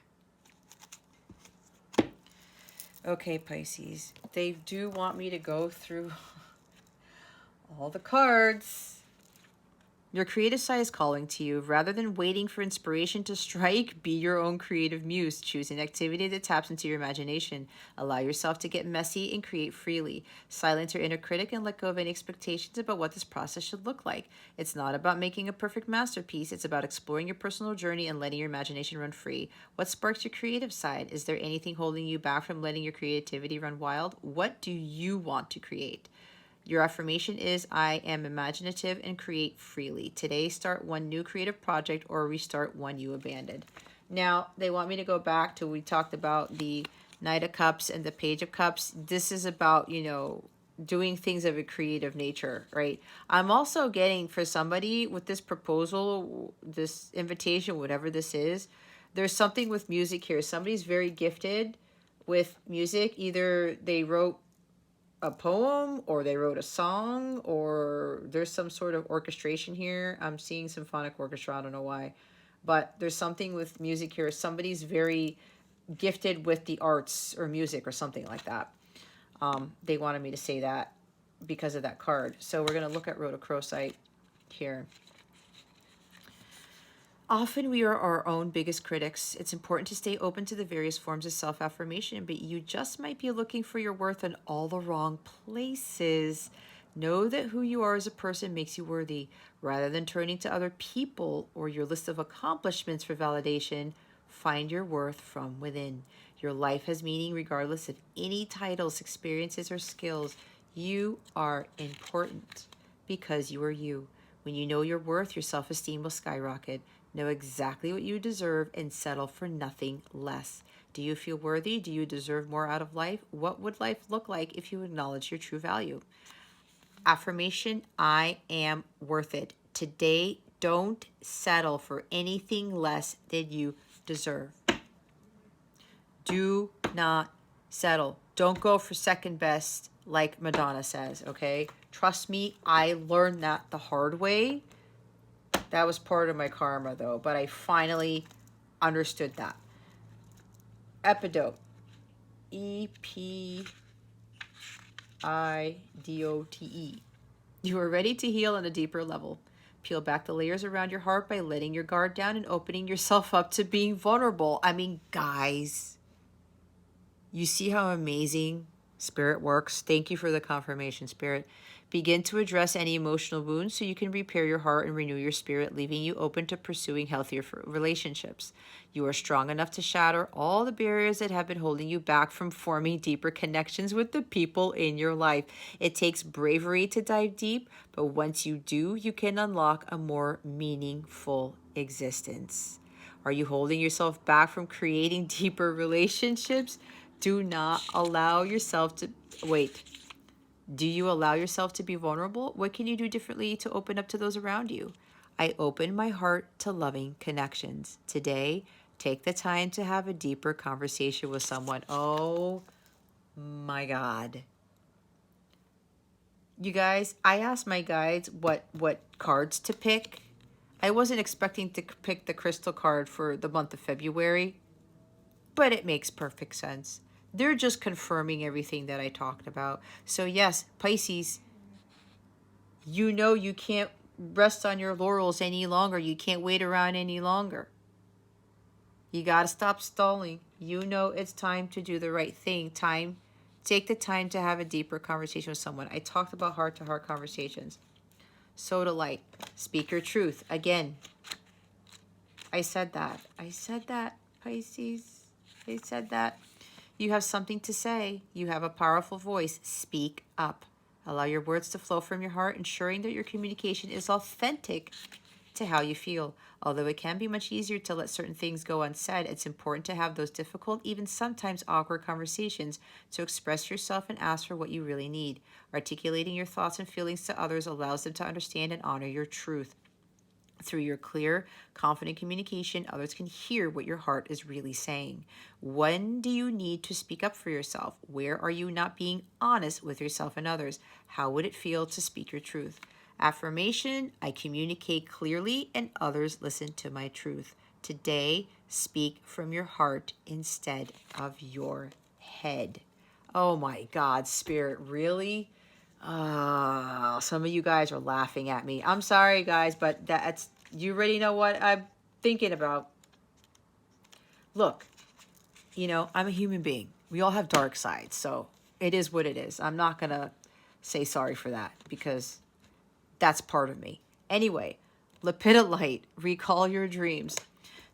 Okay, Pisces. They do want me to go through all the cards. Your creative side is calling to you. Rather than waiting for inspiration to strike, be your own creative muse. Choose an activity that taps into your imagination. Allow yourself to get messy and create freely. Silence your inner critic and let go of any expectations about what this process should look like. It's not about making a perfect masterpiece. It's about exploring your personal journey and letting your imagination run free. What sparks your creative side? Is there anything holding you back from letting your creativity run wild? What do you want to create? Your affirmation is, I am imaginative and create freely. Today, start one new creative project or restart one you abandoned. Now, they want me to go back to, we talked about the Knight of Cups and the Page of Cups. This is about, doing things of a creative nature, right? I'm also getting, for somebody with this proposal, this invitation, whatever this is, there's something with music here. Somebody's very gifted with music. Either they wrote a poem or they wrote a song, or there's some sort of orchestration here. I'm seeing symphonic orchestra. I don't know why, but there's something with music here. Somebody's very gifted with the arts or music or something like that. They wanted me to say that because of that card. So we're going to look at rhodochrosite here. Often we are our own biggest critics. It's important to stay open to the various forms of self-affirmation, but you just might be looking for your worth in all the wrong places. Know that who you are as a person makes you worthy. Rather than turning to other people or your list of accomplishments for validation, find your worth from within. Your life has meaning regardless of any titles, experiences, or skills. You are important because you are you. When you know your worth, your self-esteem will skyrocket. Know exactly what you deserve and settle for nothing less. Do you feel worthy? Do you deserve more out of life? What would life look like if you acknowledge your true value? Affirmation, I am worth it. Today, don't settle for anything less than you deserve. Do not settle. Don't go for second best like Madonna says, okay? Trust me, I learned that the hard way. That was part of my karma, though, but I finally understood that. Epidote. E-P-I-D-O-T-E. You are ready to heal on a deeper level. Peel back the layers around your heart by letting your guard down and opening yourself up to being vulnerable. I mean, guys, you see how amazing Spirit works? Thank you for the confirmation, Spirit. Begin to address any emotional wounds so you can repair your heart and renew your spirit, leaving you open to pursuing healthier relationships. You are strong enough to shatter all the barriers that have been holding you back from forming deeper connections with the people in your life. It takes bravery to dive deep, but once you do, you can unlock a more meaningful existence. Are you holding yourself back from creating deeper relationships? Do not allow yourself to wait. Do you allow yourself to be vulnerable? What can you do differently to open up to those around you? I open my heart to loving connections. Today, take the time to have a deeper conversation with someone. Oh my God. You guys, I asked my guides what cards to pick. I wasn't expecting to pick the crystal card for the month of February, but it makes perfect sense. They're just confirming everything that I talked about. So yes, Pisces, you know you can't rest on your laurels any longer. You can't wait around any longer. You got to stop stalling. You know it's time to do the right thing. Take the time to have a deeper conversation with someone. I talked about heart-to-heart conversations. Soda light. Speak your truth. Again, I said that. Pisces. I said that. You have something to say. You have a powerful voice. Speak up. Allow your words to flow from your heart, ensuring that your communication is authentic to how you feel. Although it can be much easier to let certain things go unsaid, it's important to have those difficult, even sometimes awkward conversations to express yourself and ask for what you really need. Articulating your thoughts and feelings to others allows them to understand and honor your truth. Through your clear, confident communication, others can hear what your heart is really saying. When do you need to speak up for yourself? Where are you not being honest with yourself and others? How would it feel to speak your truth? Affirmation: I communicate clearly and others listen to my truth. Today, speak from your heart instead of your head. Oh my God, Spirit, really? Some of you guys are laughing at me. I'm sorry, guys, but you already know what I'm thinking about. Look, I'm a human being. We all have dark sides, so it is what it is. I'm not going to say sorry for that because that's part of me. Anyway, Lepidolite, recall your dreams.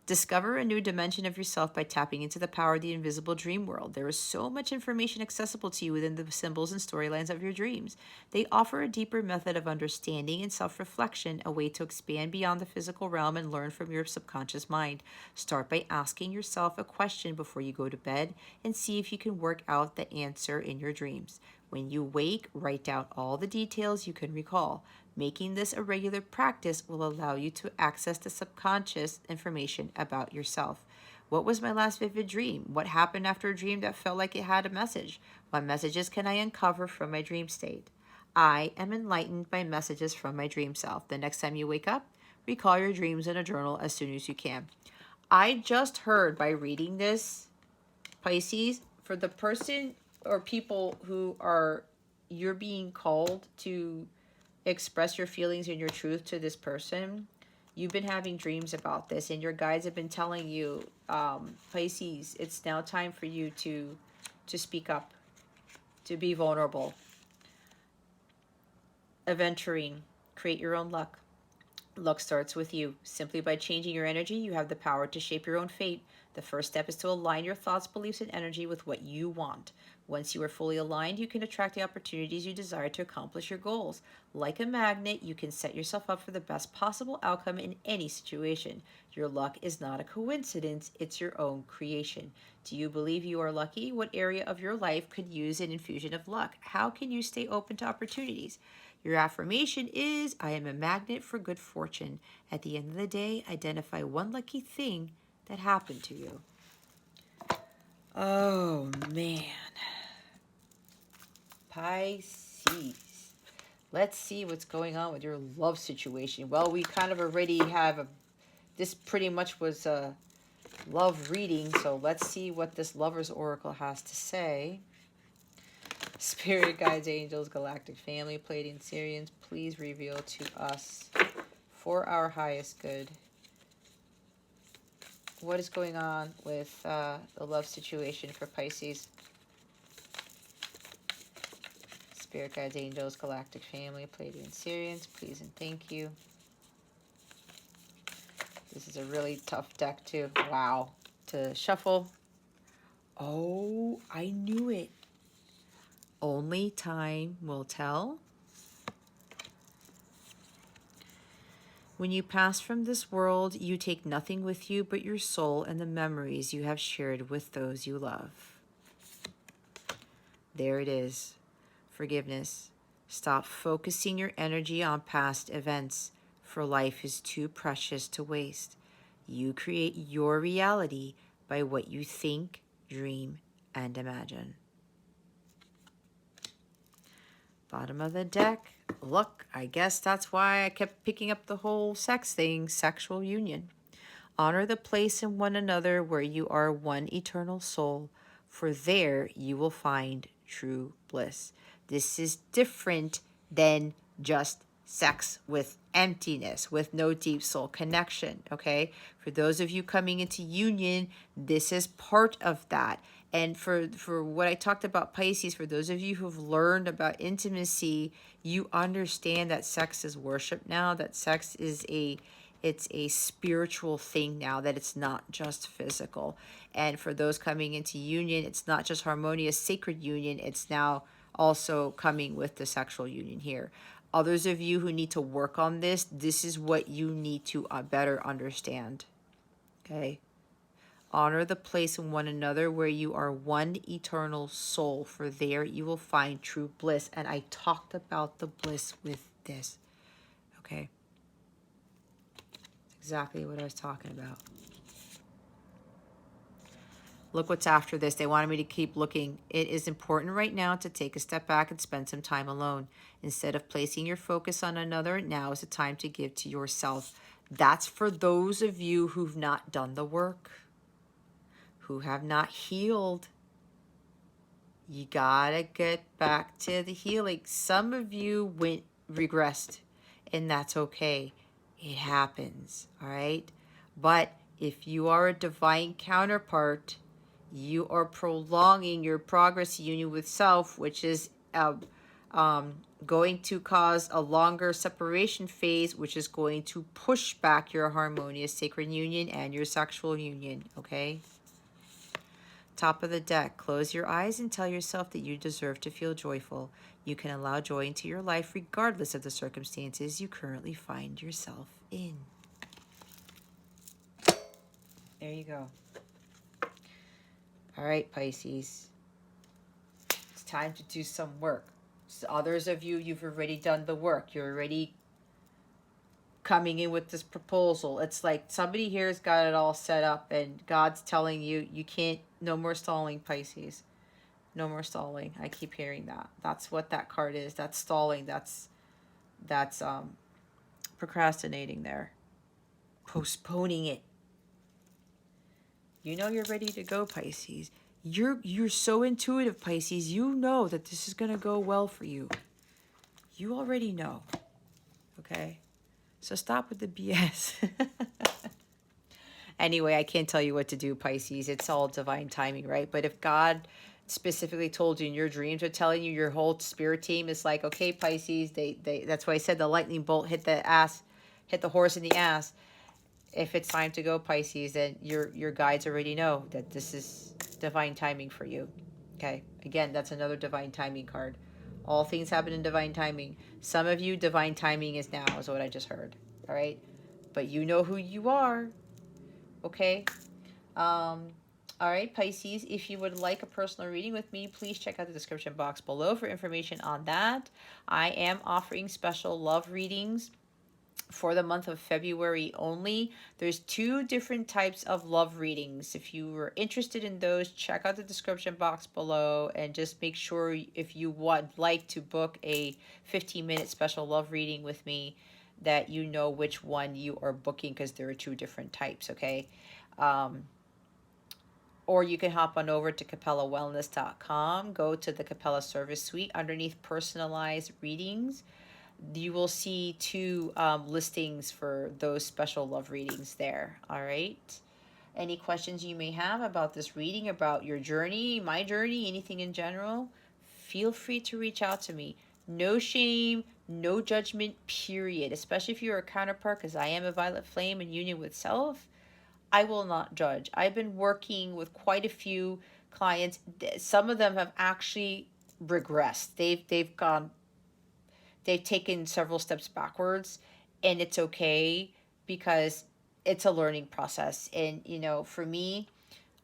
Discover a new dimension of yourself by tapping into the power of the invisible dream world. There is so much information accessible to you within the symbols and storylines of your dreams. They offer a deeper method of understanding and self-reflection, a way to expand beyond the physical realm and learn from your subconscious mind. Start by asking yourself a question before you go to bed and see if you can work out the answer in your dreams. When you wake, write down all the details you can recall. Making this a regular practice will allow you to access the subconscious information about yourself. What was my last vivid dream? What happened after a dream that felt like it had a message? What messages can I uncover from my dream state? I am enlightened by messages from my dream self. The next time you wake up, recall your dreams in a journal as soon as you can. I just heard by reading this, Pisces, for the person or people who you're being called to express your feelings and your truth to this person. You've been having dreams about this, and your guides have been telling you, Pisces, it's now time for you to speak up, to be vulnerable. Aventurine, create your own luck. Luck starts with you. Simply by changing your energy, you have the power to shape your own fate. The first step is to align your thoughts, beliefs, and energy with what you want. Once you are fully aligned, you can attract the opportunities you desire to accomplish your goals. Like a magnet, you can set yourself up for the best possible outcome in any situation. Your luck is not a coincidence, it's your own creation. Do you believe you are lucky? What area of your life could use an infusion of luck? How can you stay open to opportunities? Your affirmation is, I am a magnet for good fortune. At the end of the day, identify one lucky thing that happened to you. Oh, man. Pisces. Let's see what's going on with your love situation. Well, we kind of already have this pretty much was a love reading, so let's see what this Lover's Oracle has to say. Spirit guides, angels, galactic family, Pleiadian Syrians, please reveal to us for our highest good what is going on with the love situation for Pisces. Spirit guides, angels, galactic family, Pleiadian Syrians, please and thank you. This is a really tough deck too. Wow. To shuffle. Oh, I knew it. Only time will tell. When you pass from this world, you take nothing with you but your soul and the memories you have shared with those you love. There it is. Forgiveness. Stop focusing your energy on past events, for life is too precious to waste. You create your reality by what you think, dream, and imagine. Bottom of the deck. Look, I guess that's why I kept picking up the whole sex thing, sexual union. Honor the place in one another where you are one eternal soul, for there you will find true bliss. This is different than just sex with emptiness, with no deep soul connection, okay? For those of you coming into union, this is part of that. And for what I talked about Pisces, for those of you who've learned about intimacy, you understand that sex is worship now, that sex is it's a spiritual thing now, that it's not just physical. And for those coming into union, it's not just harmonious, sacred union, it's now also coming with the sexual union here. Others of you who need to work on this, this is what you need to better understand, okay? Honor the place in one another where you are one eternal soul, for there you will find true bliss. And I talked about the bliss with this, okay? It's exactly what I was talking about. Look what's after this. They wanted me to keep looking. It is important right now to take a step back and spend some time alone. Instead of placing your focus on another, now is the time to give to yourself. That's for those of you who've not done the work, who have not healed. You gotta get back to the healing. Some of you regressed, and that's okay. It happens, all right? But if you are a divine counterpart, you are prolonging your progress union with self, which is going to cause a longer separation phase, which is going to push back your harmonious sacred union and your sexual union, okay? Top of the deck, close your eyes and tell yourself that you deserve to feel joyful. You can allow joy into your life regardless of the circumstances you currently find yourself in. There you go. All right, Pisces. It's time to do some work. So others of you, you've already done the work. You're already coming in with this proposal. It's like somebody here has got it all set up and God's telling you, you can't, no more stalling, Pisces. No more stalling. I keep hearing that. That's what that card is. That's stalling. That's procrastinating there. Postponing it. You know you're ready to go, Pisces. You're so intuitive, Pisces. You know that this is going to go well for you. You already know. Okay? So stop with the BS. Anyway, I can't tell you what to do, Pisces. It's all divine timing, right? But if God specifically told you in your dreams are telling you, your whole spirit team is like, okay, Pisces, that's why I said the lightning bolt hit the horse in the ass. If it's time to go, Pisces, then your guides already know that this is divine timing for you. Okay? Again, that's another divine timing card. All things happen in divine timing. Some of you, divine timing is now, is what I just heard. All right? But you know who you are. Okay? All right, Pisces, if you would like a personal reading with me, please check out the description box below for information on that. I am offering special love readings for the month of February only. There's 2 different types of love readings. If you were interested in those, check out the description box below and just make sure if you would like to book a 15-minute special love reading with me that you know which one you are booking, because there are 2 different types, okay? Or you can hop on over to capellawellness.com, go to the Capella Service Suite. Underneath personalized readings, you will see 2 listings for those special love readings there. All right. Any questions you may have about this reading, about your journey, my journey, anything in general, feel free to reach out to me. No shame, no judgment, period. Especially if you're a counterpart, because I am a violet flame in union with self. I will not judge. I've been working with quite a few clients. Some of them have actually regressed. They've taken several steps backwards, and it's okay, because it's a learning process. And for me,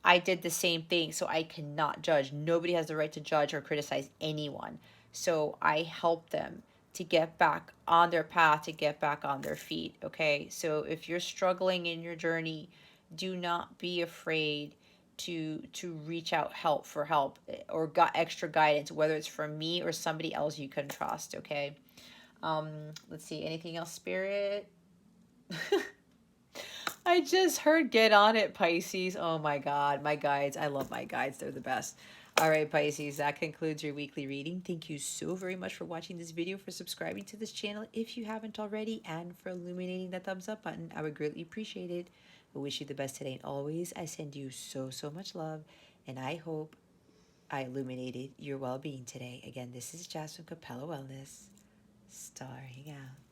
I did the same thing, so I cannot judge. Nobody has the right to judge or criticize anyone. So I help them to get back on their path, to get back on their feet. Okay, so if you're struggling in your journey, do not be afraid to reach out for help, or got extra guidance, whether it's from me or somebody else you can trust. Okay. Let's see, anything else, Spirit? I just heard get on it, Pisces. Oh my God, my guides. I love my guides. They're the best. All right, Pisces, that concludes your weekly reading. Thank you so very much for watching this video, for subscribing to this channel if you haven't already, and for illuminating that thumbs up button. I would greatly appreciate it. I wish you the best today and always. I send you so, so much love, and I hope I illuminated your well-being today. Again, this is Jasmine Capella Wellness, starring out.